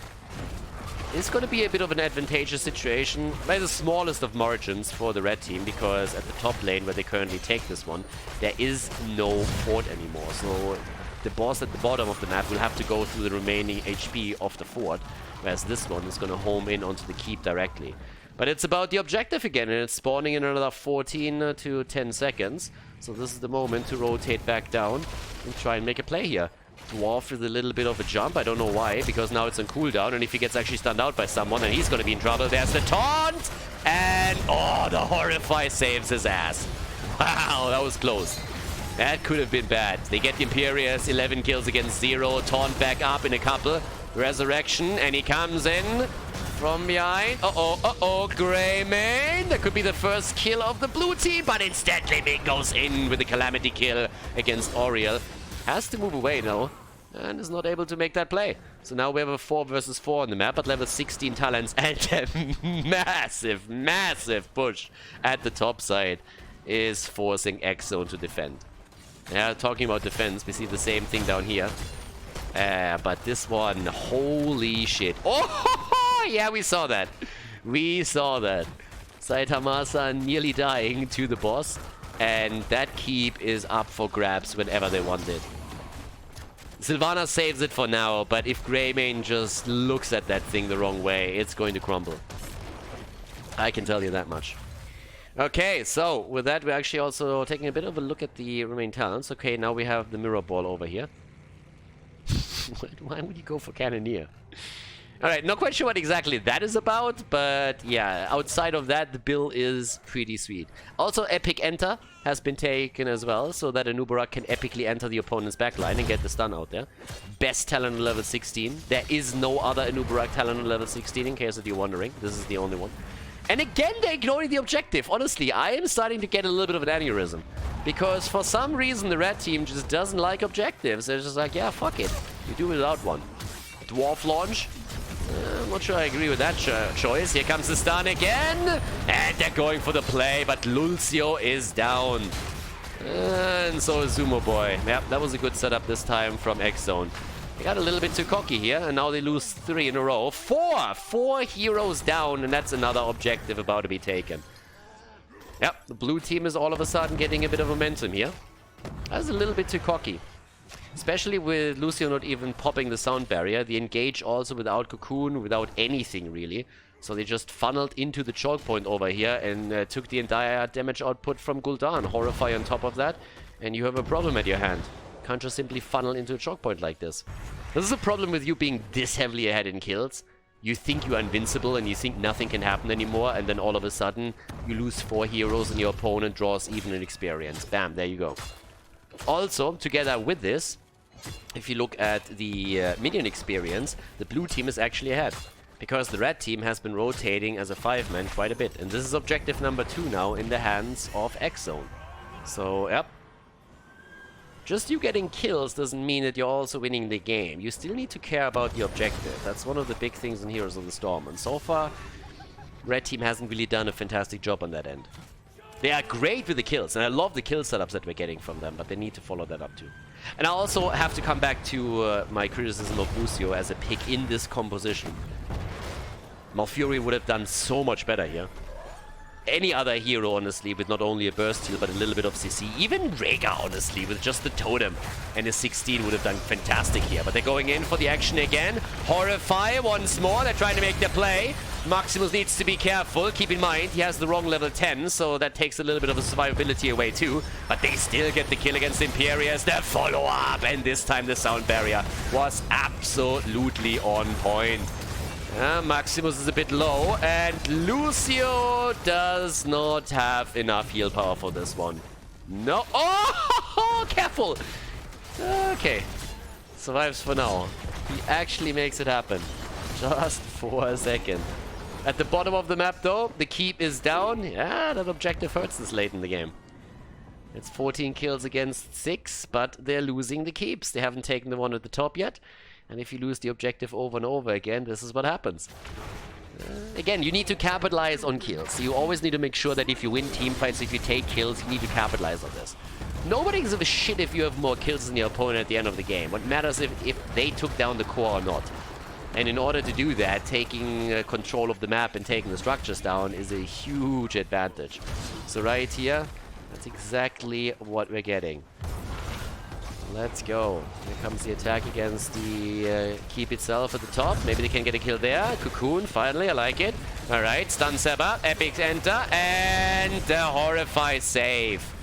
It's going to be a bit of an advantageous situation by the smallest of margins for the red team, because at the top lane where they currently take this one, there is no fort anymore. So the boss at the bottom of the map will have to go through the remaining HP of the fort, whereas this one is going to home in onto the keep directly. But it's about the objective again, and it's spawning in another 14 to 10 seconds. So this is the moment to rotate back down and try and make a play here. Dwarf with a little bit of a jump, I don't know why, because now it's on cooldown, and if he gets actually stunned out by someone, then he's going to be in trouble. There's the taunt, and oh, the Horrify saves his ass. Wow, that was close. That could have been bad. They get the Imperius, 11 kills against 0, taunt back up in a couple. Resurrection, and he comes in from behind. Greymane. That could be the first kill of the blue team, but instead Li Ming goes in with the Calamity kill against Oriel. Has to move away now, and is not able to make that play. So now we have a 4 versus 4 on the map, but level 16 talents, and a massive, massive push at the top side is forcing X-Zone to defend. Yeah, talking about defense, we see the same thing down here. But this one, holy shit. Oh, yeah, we saw that. We saw that. Saitamasa nearly dying to the boss, and that keep is up for grabs whenever they want it. Sylvanas saves it for now, but if Greymane just looks at that thing the wrong way, it's going to crumble. I can tell you that much. Okay, so with that, we're actually also taking a bit of a look at the remaining talents. Okay, now we have the Mirror Ball over here. Why would you go for Cannoneer? Alright, not quite sure what exactly that is about, but yeah, outside of that, the bill is pretty sweet. Also, Epic Enter has been taken as well, so that Anubarak can epically enter the opponent's backline and get the stun out there. Best talent on level 16. There is no other Anubarak talent on level 16, in case that you're wondering. This is the only one. And again, they're ignoring the objective. Honestly, I am starting to get a little bit of an aneurysm. Because for some reason, the red team just doesn't like objectives. They're just like, yeah, fuck it. You do without one. Dwarf launch. I'm not sure I agree with that choice. Here comes the stun again. And they're going for the play, but Lulcio is down. And so is Sumo Boy. Yep, that was a good setup this time from X-Zone. They got a little bit too cocky here, and now they lose 3 in a row. 4 heroes down, and that's another objective about to be taken. Yep, the blue team is all of a sudden getting a bit of momentum here. That's a little bit too cocky. Especially with Lucio not even popping the sound barrier. The engage also without Cocoon, without anything really. So they just funneled into the choke point over here and took the entire damage output from Gul'dan. Horrify on top of that, and you have a problem at your hand. Can't just simply funnel into a choke point like this. This is a problem with you being this heavily ahead in kills. You think you are invincible and you think nothing can happen anymore, and then all of a sudden you lose 4 heroes and your opponent draws even an experience. Bam, there you go. Also, together with this, if you look at the minion experience, the blue team is actually ahead. Because the red team has been rotating as a 5-man quite a bit. And this is objective number 2 now in the hands of X-Zone. So, yep. Just you getting kills doesn't mean that you're also winning the game. You still need to care about the objective. That's one of the big things in Heroes of the Storm. And so far, red team hasn't really done a fantastic job on that end. They are great with the kills, and I love the kill setups that we're getting from them, but they need to follow that up too. And I also have to come back to my criticism of Lucio as a pick in this composition. Malfuri would have done so much better here. Any other hero, honestly, with not only a burst heal, but a little bit of CC. Even Rhaegar, honestly, with just the totem and a 16 would have done fantastic here. But they're going in for the action again. Horrify once more. They're trying to make their play. Maximus needs to be careful. Keep in mind, he has the wrong level 10, so that takes a little bit of a survivability away too. But they still get the kill against Imperius. The follow-up, and this time the sound barrier was absolutely on point. Maximus is a bit low, and Lucio does not have enough heal power for this one. No. Oh, careful. Okay. Survives for now. He actually makes it happen. Just for a second. At the bottom of the map, though, the keep is down. Yeah, that objective hurts this late in the game. It's 14 kills against 6, but they're losing the keeps. They haven't taken the one at the top yet. And if you lose the objective over and over again, this is what happens. Again, you need to capitalize on kills. You always need to make sure that if you win team fights, if you take kills, you need to capitalize on this. Nobody gives a shit if you have more kills than your opponent at the end of the game. What matters if they took down the core or not. And in order to do that, taking control of the map and taking the structures down is a huge advantage. So right here, that's exactly what we're getting. Let's go. Here comes the attack against the keep itself at the top. Maybe they can get a kill there. Cocoon, finally, I like it. Alright, stun Seba, epic enter, and the Horrify save.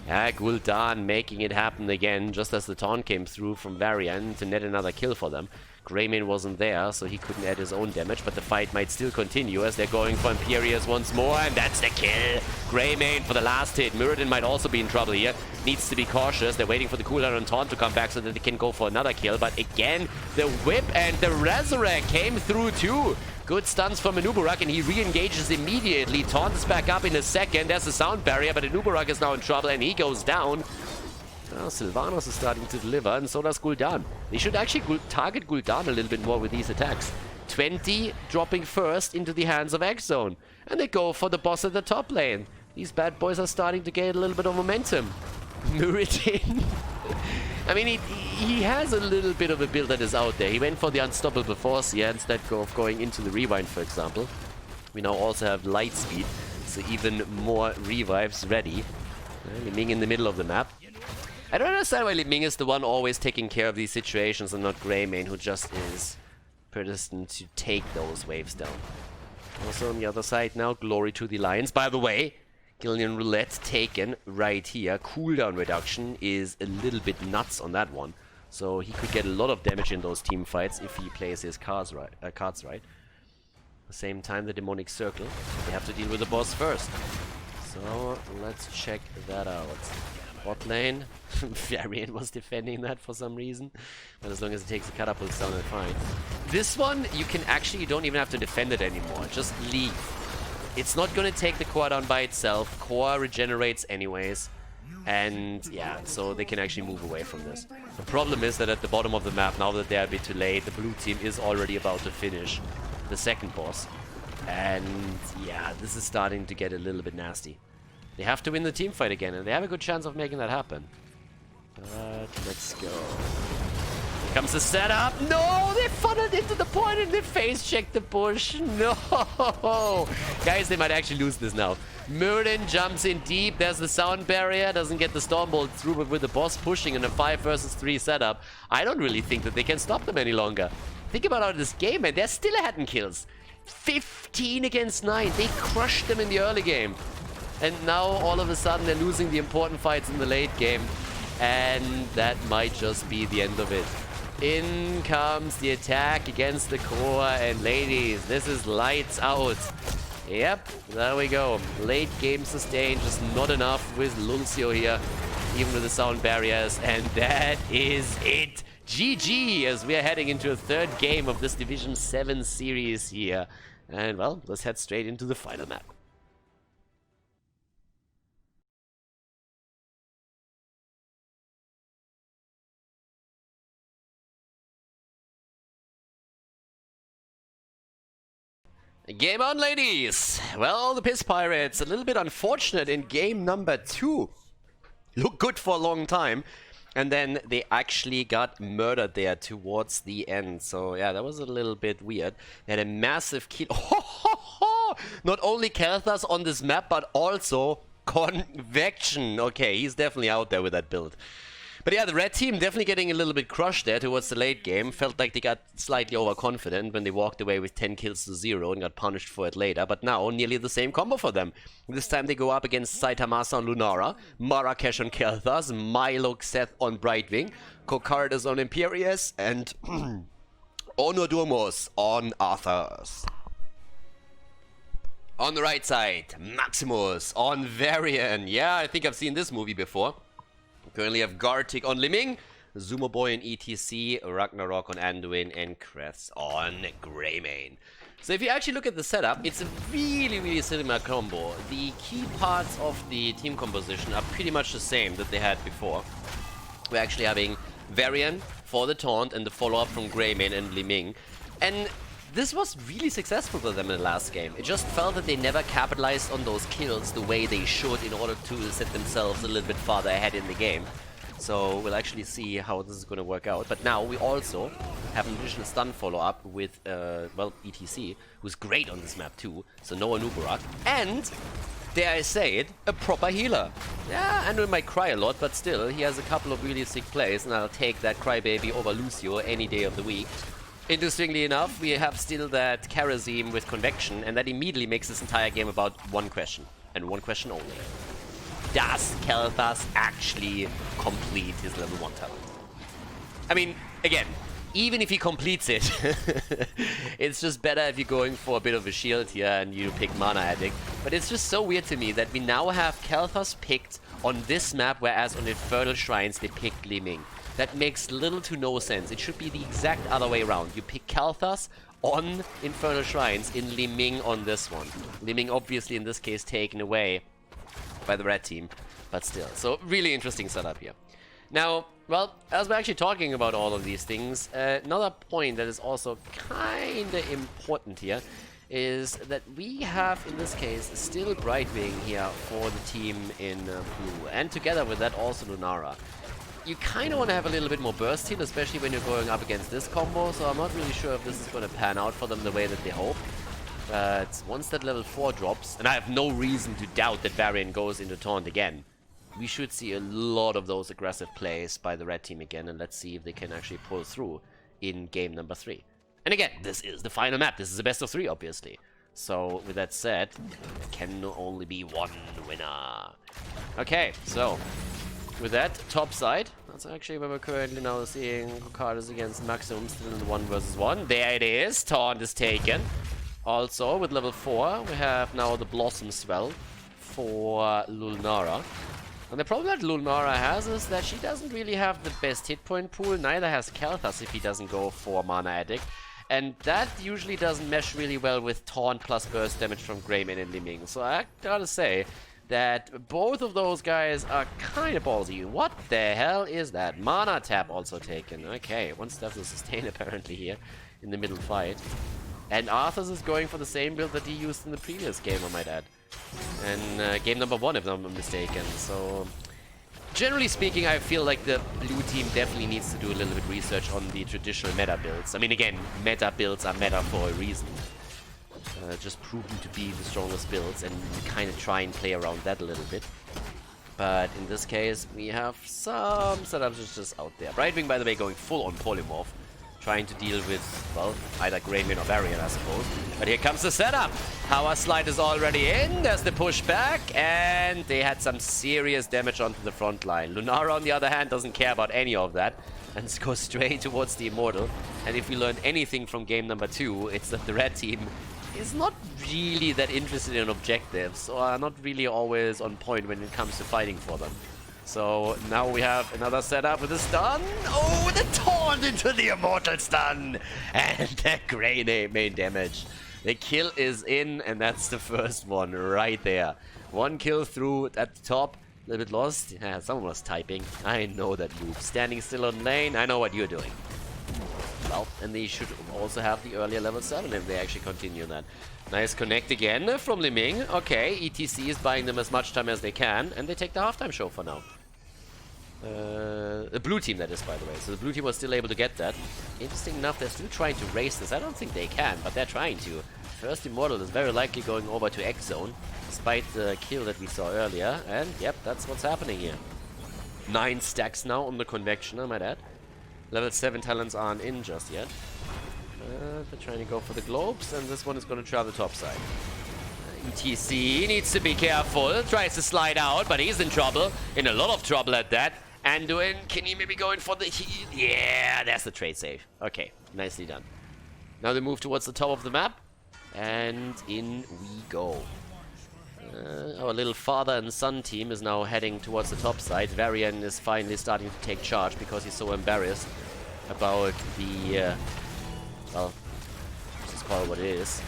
Yeah, Gul'dan making it happen again, just as the taunt came through from Varian to net another kill for them. Greymane wasn't there, so he couldn't add his own damage, but the fight might still continue as they're going for Imperius once more, and that's the kill! Greymane for the last hit. Muradin might also be in trouble here. Needs to be cautious. They're waiting for the cooldown on taunt to come back so that they can go for another kill, but again, the whip and the resurrect came through too! Good stuns from Anubarak, and he re-engages immediately. Taunt is back up in a second. There's a sound barrier, but Anubarak is now in trouble, and he goes down. Well, Sylvanas is starting to deliver, and so does Gul'dan. They should actually target Gul'dan a little bit more with these attacks. 20 dropping first into the hands of X-Zone. And they go for the boss at the top lane. These bad boys are starting to gain a little bit of momentum. Muradin. I mean, he has a little bit of a build that is out there. He went for the Unstoppable Force here instead of going into the Rewind, for example. We now also have Light Speed, so even more revives ready. Li Ming in the middle of the map. I don't understand why Li Ming is the one always taking care of these situations and not Greymane, who just is predestined to take those waves down. Also on the other side now, glory to the Lions. By the way, Gillian Roulette taken right here. Cooldown reduction is a little bit nuts on that one. So he could get a lot of damage in those team fights if he plays his cards right. At the same time, the Demonic Circle. They have to deal with the boss first. So let's check that out. Bot lane. Varian was defending that for some reason. But as long as it takes the catapults down, it's fine. This one, you don't even have to defend it anymore. Just leave. It's not going to take the core down by itself. Core regenerates anyways. And yeah, so they can actually move away from this. The problem is that at the bottom of the map, now that they're a bit too late, the blue team is already about to finish the second boss. And yeah, this is starting to get a little bit nasty. They have to win the team fight again, and they have a good chance of making that happen. But let's go. Here comes the setup. No, they funneled into the point and they face checked the bush. No, guys, they might actually lose this now. Muradin jumps in deep. There's the sound barrier. Doesn't get the Stormbolt through, but with the boss pushing in a 5 versus 3 setup, I don't really think that they can stop them any longer. Think about how this game, and they're still ahead in kills. 15 against 9. They crushed them in the early game. And now, all of a sudden, they're losing the important fights in the late game. And that might just be the end of it. In comes the attack against the core. And ladies, this is lights out. Yep, there we go. Late game sustain, just not enough with Lulcio here. Even with the sound barriers. And that is it. GG, as we are heading into a third game of this Division 7 series here. And, well, let's head straight into the final map. Game on, ladies! Well, the Piss Pirates, a little bit unfortunate in game number 2. Looked good for a long time. And then they actually got murdered there towards the end. So, yeah, that was a little bit weird. They had a massive kill. Not only Kalthas on this map, but also Convection. Okay, he's definitely out there with that build. But yeah, the red team definitely getting a little bit crushed there towards the late game. Felt like they got slightly overconfident when they walked away with 10 kills to 0 and got punished for it later. But now, nearly the same combo for them. This time they go up against Saitamasa on Lunara, Marrakesh on Kalthas, Milo Seth on Brightwing, Kokardas on Imperius, and Onodurmos on Arthurs. On the right side, Maximus on Varian. Yeah, I think I've seen this movie before. Currently have Gartic on Liming, Zumo Boy on ETC, Ragnarok on Anduin, and Kreths on Greymane. So if you actually look at the setup, it's a really similar combo. The key parts of the team composition are pretty much the same that they had before. We're actually having Varian for the taunt and the follow-up from Greymane and Liming. And this was really successful for them in the last game. It just felt that they never capitalized on those kills the way they should in order to set themselves a little bit farther ahead in the game. So we'll actually see how this is going to work out. But now we also have an additional stun follow-up with, well, ETC, who's great on this map too. So no Anubarak. And, dare I say it, a proper healer. Yeah, Andrew might cry a lot, but still, he has a couple of really sick plays, and I'll take that crybaby over Lucio any day of the week. Interestingly enough, we have still that Karazim with Convection, and that immediately makes this entire game about one question, and one question only. Does Kalthas actually complete his level 1 talent? I mean, again, even if he completes it, it's just better if you're going for a bit of a shield here and you pick Mana Addict. But it's just so weird to me that we now have Kalthas picked on this map, whereas on Infernal Shrines they picked Liming. That makes little to no sense. It should be the exact other way around. You pick Kalthas on Infernal Shrines in Liming on this one. Liming obviously in this case taken away by the red team, but still. So really interesting setup here. Now, well, as we're actually talking about all of these things, another point that is also kinda important here is that we have, in this case, still Brightwing here for the team in blue. And together with that also Lunara. You kind of want to have a little bit more burst heal, especially when you're going up against this combo, so I'm not really sure if this is going to pan out for them the way that they hope. But once that level 4 drops, and I have no reason to doubt that Varian goes into taunt again, we should see a lot of those aggressive plays by the red team again, and let's see if they can actually pull through in game number 3. And again, this is the final map. This is a best of 3, obviously. So, with that said, there can only be one winner. Okay, so with that, top side, that's actually where we're currently now seeing Kokardas against Maximum, still in the 1 versus 1. There it is, taunt is taken. Also, with level 4, we have now the Blossom Swell for Lunara. And the problem that Lunara has is that she doesn't really have the best hit point pool, neither has Kalthas if he doesn't go for Mana Addict. And that usually doesn't mesh really well with taunt plus burst damage from Greymane and Liming. So I gotta say that both of those guys are kind of ballsy. What the hell is that? Mana tap also taken. Okay, one step to sustain apparently here in the middle fight. And Arthurs is going for the same build that he used in the previous game, I might add. And game number 1, if I'm not mistaken. So, generally speaking, I feel like the blue team definitely needs to do a little bit research on the traditional meta builds. I mean, again, meta builds are meta for a reason. Just proven to be the strongest builds, and you kind of try and play around that a little bit. But in this case, we have some setups just out there. Brightwing, by the way, going full on polymorph. trying to deal with, well, either Varian or Varian, I suppose. But here comes the setup. Power Slide is already in. There's the pushback, and they had some serious damage onto the front line. Lunara, on the other hand, doesn't care about any of that and goes straight towards the Immortal. And if we learned anything from game number 2, it's that the red team is not really that interested in objectives, or are not really always on point when it comes to fighting for them. So now we have another setup with a stun. Oh, the taunt into the Immortal stun! And the Grey main damage. The kill is in, and that's the first one right there. One kill through at the top. A little bit lost. Yeah, someone was typing. I know that move. Standing still on lane. I know what you're doing. Well, and they should also have the earlier level 7 if they actually continue that. Nice connect again from Liming. Okay, ETC is buying them as much time as they can, and they take the halftime show for now. The blue team, that is, by the way. So the blue team was still able to get that. Interesting enough, they're still trying to race this. I don't think they can, but they're trying to. First Immortal is very likely going over to X Zone, despite the kill that we saw earlier. And yep, that's what's happening here. 9 stacks now on the Convection, I might add. Level 7 talents aren't in just yet. They're trying to go for the globes, and this one is going to travel topside. ETC needs to be careful. Tries to slide out, but he's in trouble. In a lot of trouble at that. Anduin, can he maybe go in for the heal? Yeah, that's the trade save. Okay, nicely done. Now they move towards the top of the map. And in we go. Our little father and son team is now heading towards the top side. Varian is finally starting to take charge because he's so embarrassed about the, well, let's just call it what it is.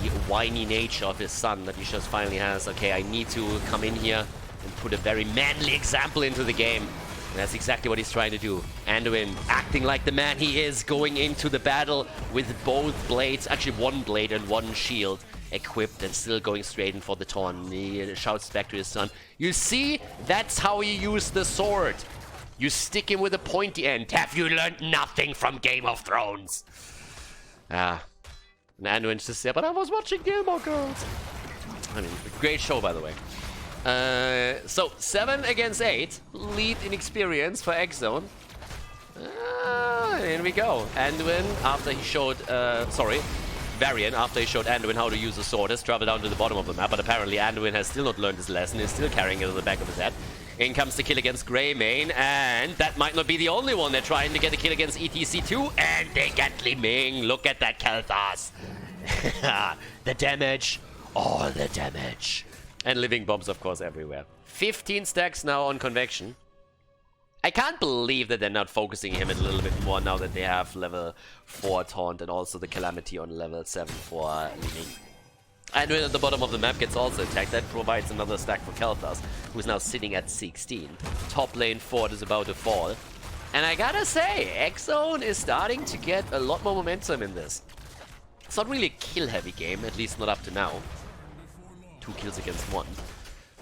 The whiny nature of his son that he just finally has. Okay, I need to come in here and put a very manly example into the game. And that's exactly what he's trying to do. Anduin, acting like the man he is, going into the battle with both blades, actually one blade and one shield equipped, and still going straight in for the taunt. He shouts back to his son, "You see? That's how you use the sword. You stick him with a pointy end. Have you learned nothing from Game of Thrones?" Ah. And Anduin's just there, but I was watching Gilmore Girls. I mean, great show, by the way. So 7 against 8, lead in experience for X Zone. Here we go. Anduin, after he showed, Varian, after he showed Anduin how to use the sword, has traveled down to the bottom of the map, but apparently Anduin has still not learned his lesson, is still carrying it on the back of his head. In comes the kill against Greymane, and that might not be the only one. They're trying to get a kill against ETC too, and they get Liming. Look at that Kel'Thas. The damage, all the damage. And living bombs, of course, everywhere. 15 stacks now on Convection. I can't believe that they're not focusing him a little bit more now that they have level 4 Taunt and also the Calamity on level 7 for Liming. And at the bottom of the map gets also attacked. That provides another stack for Kel'Thas, who's now sitting at 16. Top lane fort is about to fall. And I gotta say, X Zone is starting to get a lot more momentum in this. It's not really a kill-heavy game, at least not up to now. 2 kills against 1.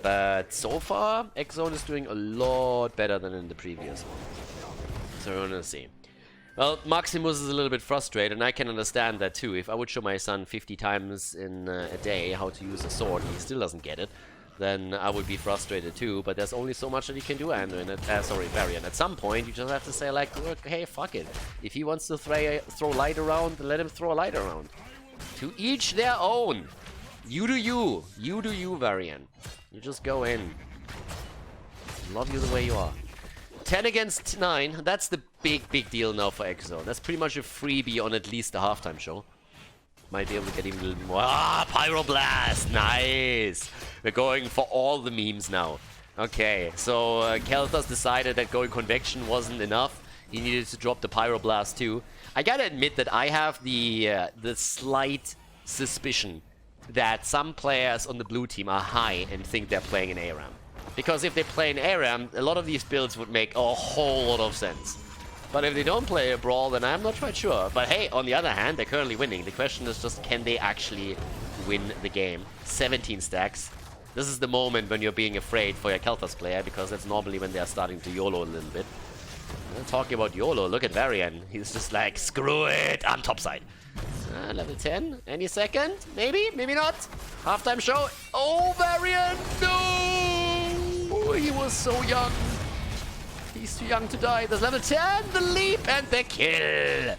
But so far, X Zone is doing a lot better than in the previous one. So we're gonna see. Well, Maximus is a little bit frustrated, and I can understand that too. If I would show my son 50 times in a day how to use a sword and he still doesn't get it, then I would be frustrated too. But there's only so much that he can do, Varian. At some point, you just have to say, like, look, hey, fuck it. If he wants to throw light around, then let him throw a light around. To each their own. You do you. You do you, Varian. You just go in. Love you the way you are. 10 against 9. That's the big deal now for X Zone. That's pretty much a freebie on at least the halftime show. Might be able to get even a little more. Ah, Pyroblast! Nice! We're going for all the memes now. Okay, so Kel'Thas decided that going Convection wasn't enough. He needed to drop the Pyroblast too. I gotta admit that I have the slight suspicion that some players on the blue team are high and think they're playing in ARAM. Because if they play in ARAM, a lot of these builds would make a whole lot of sense. But if they don't play a Brawl, then I'm not quite sure. But hey, on the other hand, they're currently winning. The question is just, can they actually win the game? 17 stacks. This is the moment when you're being afraid for your Kel'Thas player, because that's normally when they're starting to YOLO a little bit. And talking about YOLO, look at Varian. He's just like, screw it, I'm topside. Level 10, any second? Maybe, maybe not. Halftime show. Oh, Varian, no! He was so young. He's too young to die. There's level 10, the leap, and the kill.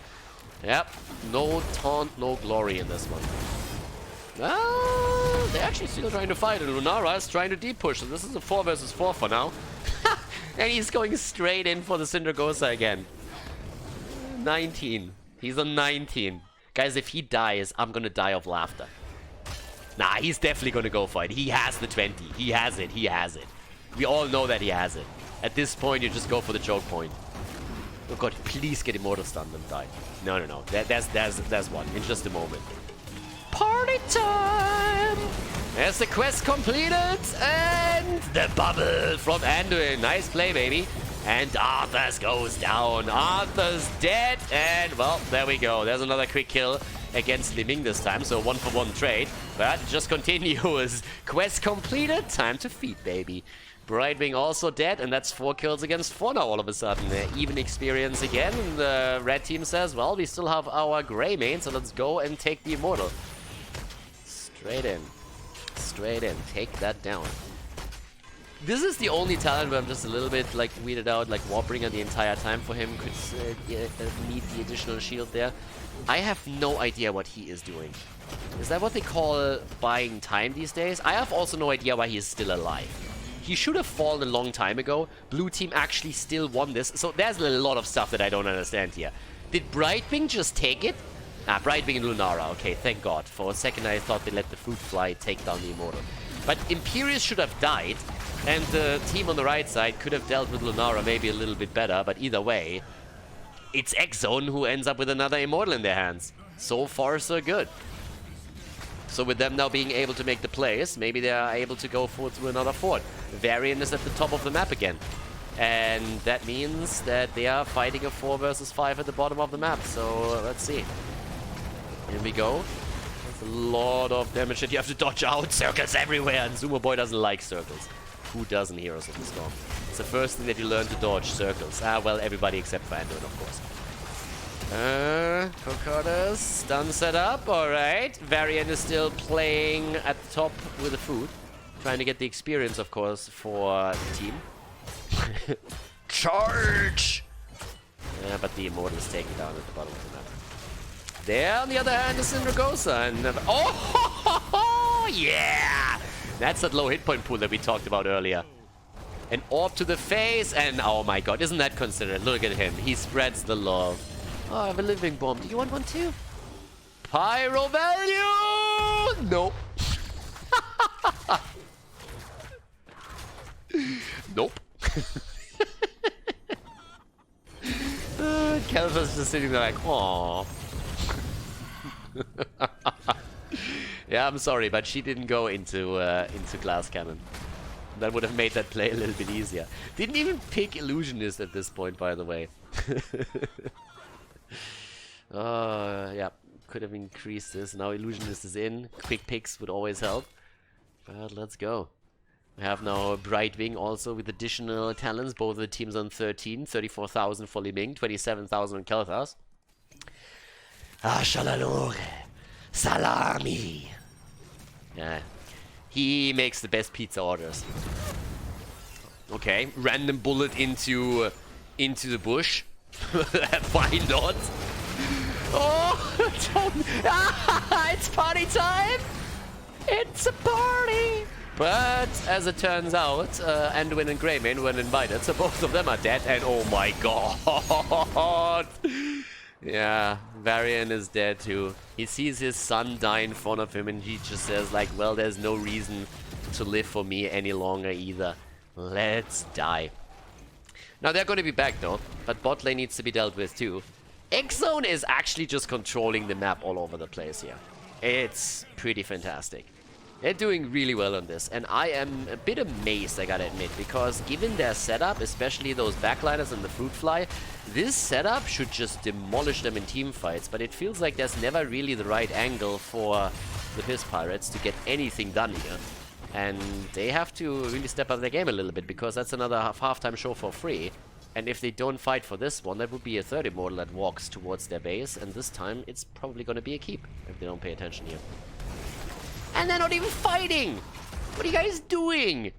Yep, no taunt, no glory in this one. Ah, they're actually still trying to fight, and Lunara is trying to deep push, so this is a 4 versus 4 for now. And he's going straight in for the Syndragosa again. 19. He's on 19. Guys, if he dies, I'm gonna die of laughter. Nah, he's definitely gonna go for it. He has the 20. He has it. He has it. We all know that he has it. At this point, you just go for the choke point. Oh god, please get immortal stunned and die. No, no, no. There's one in just a moment. Party time! There's the quest completed, and the bubble from Anduin. Nice play, baby. And Arthas goes down. Arthas dead, and well, there we go. There's another quick kill against Li Ming this time, so 1-for-1 trade. But just continues. Quest completed, time to feed, baby. Brightwing also dead, and that's 4 kills against 4 now all of a sudden. Even experience again, and the red team says, well, we still have our gray main, so let's go and take the immortal. Straight in. Straight in. Take that down. This is the only talent where I'm just a little bit like weirded out, like Warbringer the entire time for him could need the additional shield there. I have no idea what he is doing. Is that what they call buying time these days? I have also no idea why he is still alive. He should have fallen a long time ago. Blue team actually still won this, so there's a lot of stuff that I don't understand here. Did Brightwing just take it? Ah, Brightwing and Lunara. Okay, thank God. For a second I thought they let the fruit fly take down the immortal. But Imperius should have died, and the team on the right side could have dealt with Lunara maybe a little bit better, but either way, it's X-Zone who ends up with another immortal in their hands. So far, so good. So with them now being able to make the plays, maybe they are able to go through another fort. Varian is at the top of the map again. And that means that they are fighting a 4 versus 5 at the bottom of the map. So let's see. Here we go. There's a lot of damage that you have to dodge out. Circles everywhere, and Sumo Boy doesn't like circles. Who doesn't, Heroes of the Storm? It's the first thing that you learn to dodge, circles. Ah, well, everybody except for Anduin, of course. Kokodas, stun set up, alright. Varian is still playing at the top with the food. Trying to get the experience, of course, for the team. Charge! Yeah, but the immortal is taken down at the bottom of the map. There, on the other hand, is Syndragosa, and oh, yeah! That's that low hit point pool that we talked about earlier. An orb to the face, and oh my god, isn't that considerate? Look at him, he spreads the love. Oh, I have a living bomb. Do you want one too? Pyro value! Nope. Nope. Kelva's just sitting there like, aww. Yeah, I'm sorry, but she didn't go into glass cannon. That would have made that play a little bit easier. Didn't even pick Illusionist at this point, by the way. Yeah, could have increased this. Now Illusionist is in. Quick picks would always help. But let's go. We have now Brightwing also with additional talents. Both of the teams on 13. 34,000 for Li Ming, 27,000 on Kelthas. Ah, Shalalore. Salami. Yeah. He makes the best pizza orders. Okay, random bullet into the bush. Why not? Oh, it's party time! It's a party! But as it turns out, Anduin and Greymane weren't invited, so both of them are dead. And oh my god! Yeah, Varian is dead too. He sees his son die in front of him and he just says like, well, there's no reason to live for me any longer either. Let's die. Now they're going to be back though, but bot lane needs to be dealt with too. X-Zone is actually just controlling the map all over the place here. It's pretty fantastic. They're doing really well on this, and I am a bit amazed, I gotta admit, because given their setup, especially those backliners and the fruit fly, this setup should just demolish them in team fights, but it feels like there's never really the right angle for the Piss Pirates to get anything done here. And they have to really step up their game a little bit, because that's another half-time show for free. And if they don't fight for this one, that would be a third immortal that walks towards their base, and this time it's probably gonna be a keep, if they don't pay attention here. And they're not even fighting! What are you guys doing?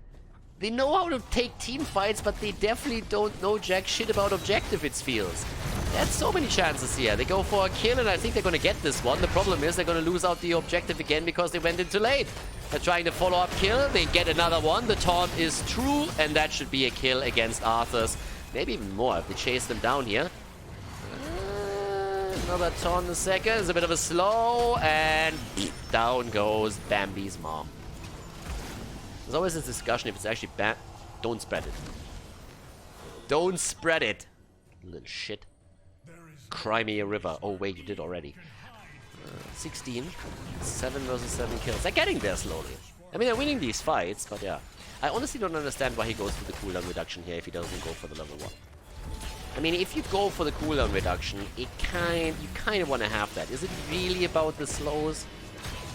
They know how to take team fights, but they definitely don't know jack shit about objective, it feels. They had so many chances here. They go for a kill, and I think they're going to get this one. The problem is they're going to lose out the objective again because they went in too late. They're trying to follow up kill. They get another one. The taunt is true, and that should be a kill against Arthur's. Maybe even more if they chase them down here. Another taunt in a second. It's a bit of a slow, and down goes Bambi's mom. There's always this discussion if it's actually bad. Don't spread it. Don't spread it. Little shit. Cry me a river. Oh wait, you did already. 16. 7 versus 7 kills. They're getting there slowly. I mean, they're winning these fights, but yeah. I honestly don't understand why he goes for the cooldown reduction here if he doesn't go for the level 1. I mean, if you go for the cooldown reduction, you kind of want to have that. Is it really about the slows?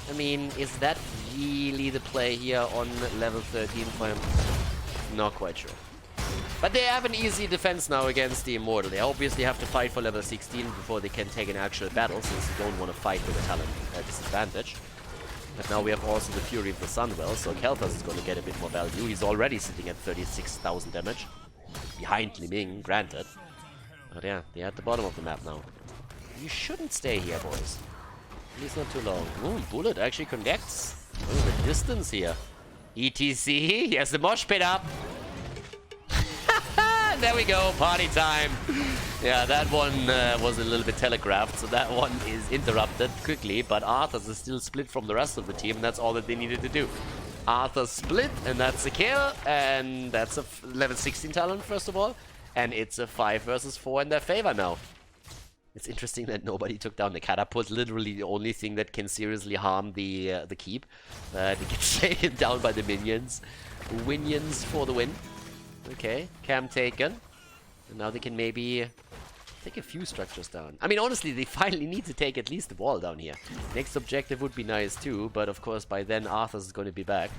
I mean, is that really the play here on level 13 for him? Not quite sure. But they have an easy defense now against the Immortal. They obviously have to fight for level 16 before they can take an actual battle, since you don't want to fight with a talent disadvantage. But now we have also the Fury of the Sunwell, so Khaldor is going to get a bit more value. He's already sitting at 36,000 damage. Behind Li Ming, granted. But yeah, they're at the bottom of the map now. You shouldn't stay here, boys. At least not too long. Ooh, Bullet actually connects. Oh, the distance here. ETC, he has the mosh pit up. There we go, party time. Yeah, that one was a little bit telegraphed, so that one is interrupted quickly, but Arthur's is still split from the rest of the team, and that's all that they needed to do. Arthur's split, and that's a kill, and that's a level 16 talent, first of all, and it's a 5 versus 4 in their favor now. It's interesting that nobody took down the catapult, literally the only thing that can seriously harm the keep. They get taken down by the minions. Winions for the win. Okay, cam taken. And now they can maybe take a few structures down. I mean, honestly, they finally need to take at least the wall down here. Next objective would be nice too, but of course by then Arthur's is going to be back.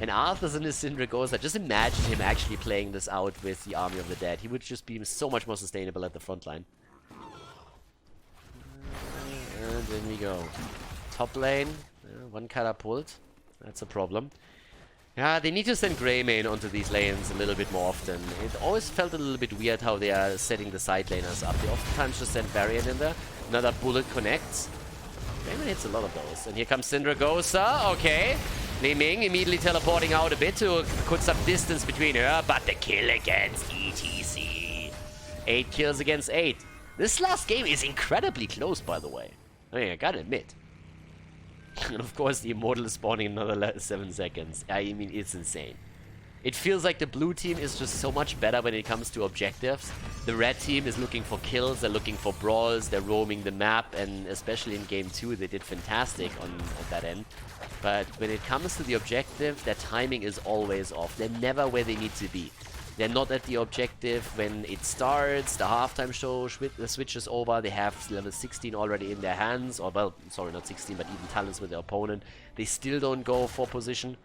And Arthur's in his Syndragosa, just imagine him actually playing this out with the Army of the Dead. He would just be so much more sustainable at the front line. And then we go. Top lane, one catapult. That's a problem. Yeah, they need to send Greymane onto these lanes a little bit more often. It always felt a little bit weird how they are setting the side laners up. They oftentimes just send Varian in there. Another bullet connects. Greymane hits a lot of those. And here comes Syndragosa. Okay. Li Ming immediately teleporting out a bit to put some distance between her. But the kill against ETC. 8 kills against 8. This last game is incredibly close, by the way. I mean, I gotta admit. And of course the Immortal is spawning another 7 seconds. I mean, it's insane. It feels like the blue team is just so much better when it comes to objectives. The red team is looking for kills, they're looking for brawls, they're roaming the map, and especially in game 2 they did fantastic on that end. But when it comes to the objective, their timing is always off. They're never where they need to be. They're not at the objective when it starts, the halftime show switches over, they have level 16 already in their hands, or well, sorry, not 16, but even talents with their opponent. They still don't go for position.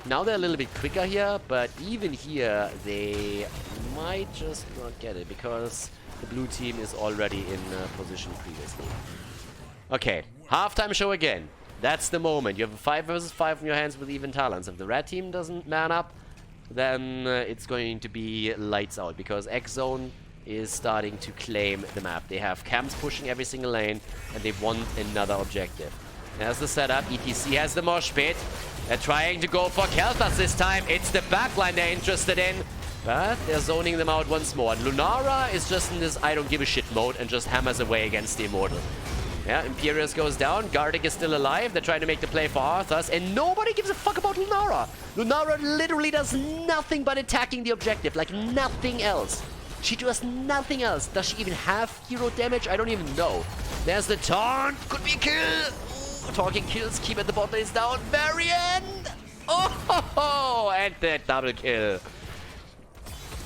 Now they're a little bit quicker here, but even here, they might just not get it, because the blue team is already in position previously. Okay, halftime show again. That's the moment. You have a 5 versus 5 in your hands with even talents. If the red team doesn't man up, then it's going to be lights out, because X-Zone is starting to claim the map. They have camps pushing every single lane, and they want another objective. There's the setup. ETC has the mosh pit. They're trying to go for Khaldor this time. It's the backline they're interested in, but they're zoning them out once more. And Lunara is just in this I don't give a shit mode and just hammers away against the Immortal. Yeah, Imperius goes down, Gardic is still alive, they're trying to make the play for Arthur's, and nobody gives a fuck about Lunara! Lunara literally does nothing but attacking the objective, like nothing else. She does nothing else. Does she even have hero damage? I don't even know. There's the taunt, could be a kill! Ooh, talking kills, keep at the bot lanes down, Varian! Oh, ho, ho, and the double kill.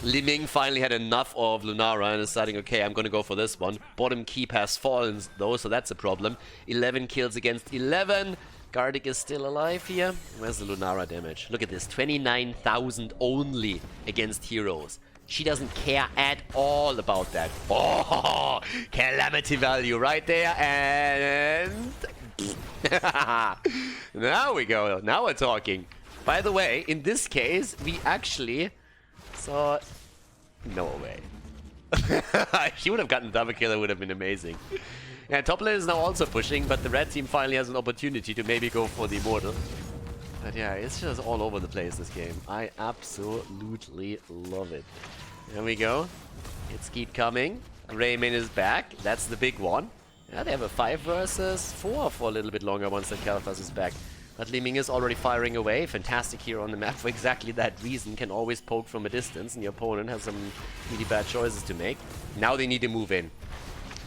Li Ming finally had enough of Lunara and is deciding, okay, I'm gonna go for this one. Bottom keep has fallen though, so that's a problem. 11 kills against 11. Gardic is still alive here. Where's the Lunara damage? Look at this, 29,000 only against heroes. She doesn't care at all about that. Oh, calamity value right there, and... Now we go, now we're talking. By the way, in this case, we actually saw... No way. He would have gotten double kill, it would have been amazing. Yeah, top lane is now also pushing, but the red team finally has an opportunity to maybe go for the immortal. But yeah, it's just all over the place, this game. I absolutely love it. There we go. It's keep coming. Greymane is back. That's the big one. Yeah, they have a 5 versus 4 for a little bit longer once that Kalthas is back. But Li Ming is already firing away. Fantastic hero on the map for exactly that reason. Can always poke from a distance, and your opponent has some really bad choices to make. Now they need to move in.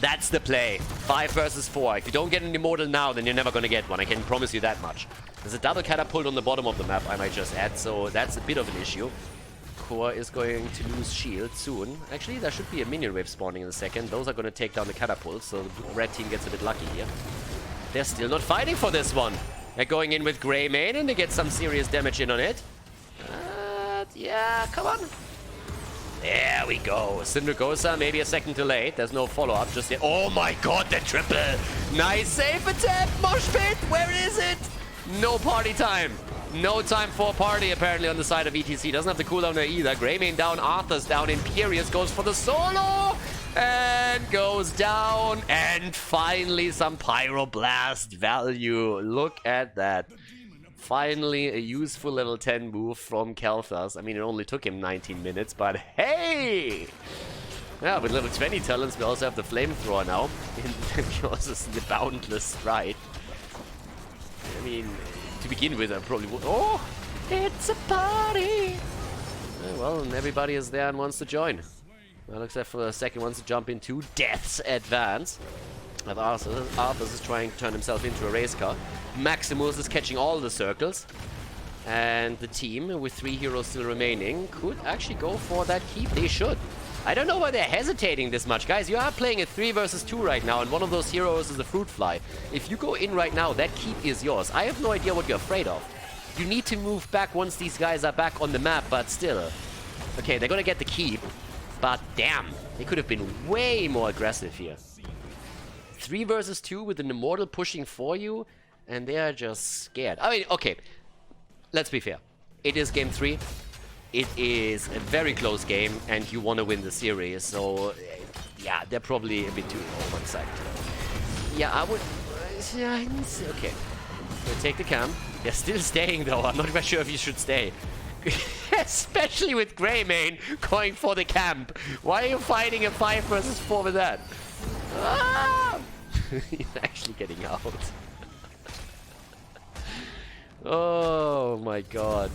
That's the play. 5 versus 4. If you don't get an immortal now, then you're never going to get one. I can promise you that much. There's a double catapult on the bottom of the map, I might just add, so that's a bit of an issue. Core is going to lose shield soon. Actually, there should be a minion wave spawning in a second. Those are going to take down the catapults, so the red team gets a bit lucky here. They're still not fighting for this one. They're going in with Greymane, and they get some serious damage in on it. Yeah, come on. There we go. Syndragosa, maybe a second too late. There's no follow-up just yet. Oh my god, the triple! Nice safe attempt! Mosh pit! Where is it? No party time. No time for a party, apparently, on the side of ETC. Doesn't have the cooldown there either. Greymane down, Arthur's down, Imperious goes for the solo! And goes down. And finally, some Pyroblast value. Look at that. Finally, a useful level 10 move from Kalthas. I mean, it only took him 19 minutes, but hey! Yeah, with level 20 talents, we also have the Flamethrower now. And we also see the Boundless Stride. I mean, to begin with, I probably would... Oh! It's a party! Well, and everybody is there and wants to join. Well, except for the second wants to jump into Death's Advance. Arthas is trying to turn himself into a race car. Maximus is catching all the circles. And the team, with 3 heroes still remaining, could actually go for that keep. They should. I don't know why they're hesitating this much. Guys, you are playing a 3 versus 2 right now, and one of those heroes is a fruit fly. If you go in right now, that keep is yours. I have no idea what you're afraid of. You need to move back once these guys are back on the map, but still. Okay, they're gonna get the keep. But damn, they could have been way more aggressive here. 3 versus 2 with an immortal pushing for you, and they are just scared. I mean, okay, let's be fair. It is game 3. It is a very close game, and you want to win the series, so yeah, they're probably a bit too on one side. Yeah, I would... okay. We'll take the camp. They're still staying, though. I'm not quite sure if you should stay. Especially with Greymane going for the camp. Why are you fighting a 5 versus 4 with that? Ah! He's actually getting out. Oh my god.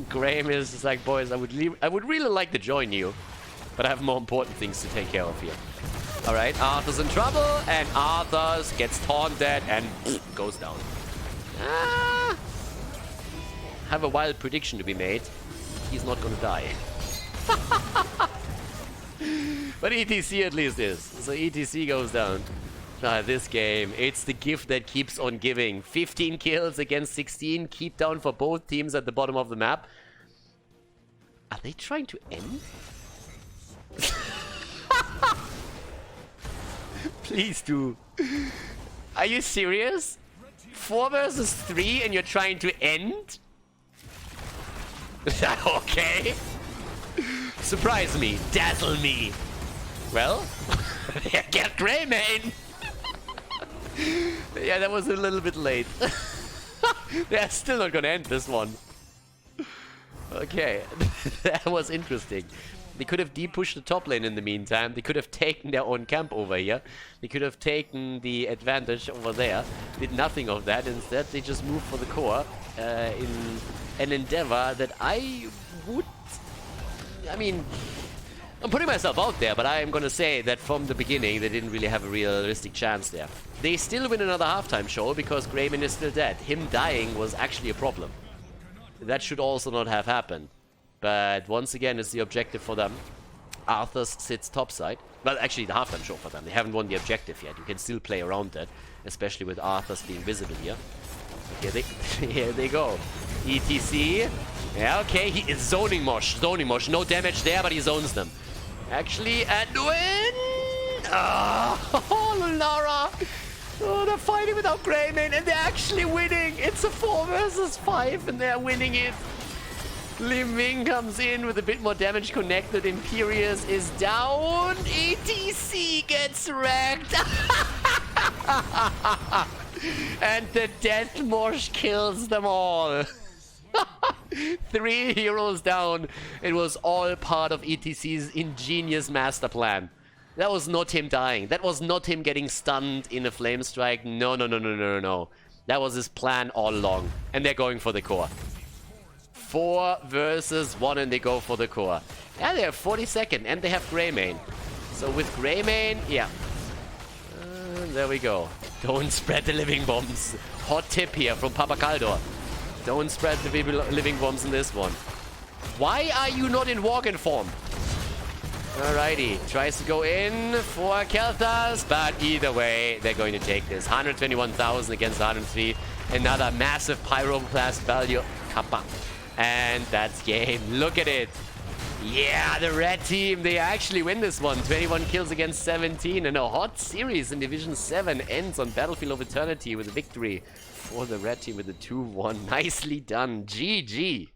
Graham is just like, boys, I would really like to join you, but I have more important things to take care of here. Alright, Arthur's in trouble, and Arthur gets taunted and goes down. Ah! Have a wild prediction to be made. He's not gonna die. But ETC at least is. So ETC goes down. This game, it's the gift that keeps on giving. 15 kills against 16. Keep down for both teams at the bottom of the map. Are they trying to end? Please do. Are you serious? 4 versus 3 and you're trying to end? Okay. Surprise me. Dazzle me. Well, get Greymane. Yeah, that was a little bit late. They're still not gonna end this one. Okay, that was interesting. They could have de-pushed the top lane in the meantime. They could have taken their own camp over here. They could have taken the advantage over there. Did nothing of that. Instead, they just moved for the core in an endeavor that I would... I mean... I'm putting myself out there, but I am going to say that from the beginning, they didn't really have a realistic chance there. They still win another halftime show because Greymane is still dead. Him dying was actually a problem. That should also not have happened. But once again, it's the objective for them. Arthur sits topside. Well, actually, the halftime show for them. They haven't won the objective yet. You can still play around that, especially with Arthur's being visible here. Here they go. ETC. Yeah, okay, he is zoning Mosh. Zoning Mosh. No damage there, but he zones them. Actually, and win! Oh, Lara! Oh, they're fighting without Greymane, and they're actually winning. It's a 4 versus 5, and they're winning it. Li Ming comes in with a bit more damage connected. Imperius is down. ETC gets wrecked. And the Death Mosh kills them all. 3 heroes down. It was all part of ETC's ingenious master plan. That was not him dying. That was not him getting stunned in a flame strike. No, no, no, no, no, no. That was his plan all along. And they're going for the core. 4 versus 1, and they go for the core. Yeah, they have 42nd, and they have Greymane. So with Greymane, yeah. There we go. Don't spread the living bombs. Hot tip here from Papa Khaldor. Don't spread the living bombs in this one. Why are you not in walk-in form? Alrighty, tries to go in for Kel'Thas, but either way, they're going to take this. 121,000 against 103. Another massive Pyroblast value. Kappa. And that's game. Look at it. Yeah, the red team, they actually win this one. 21 kills against 17. And a hot series in Division 7 ends on Battlefield of Eternity with a victory for the red team with a 2-1. Nicely done. GG.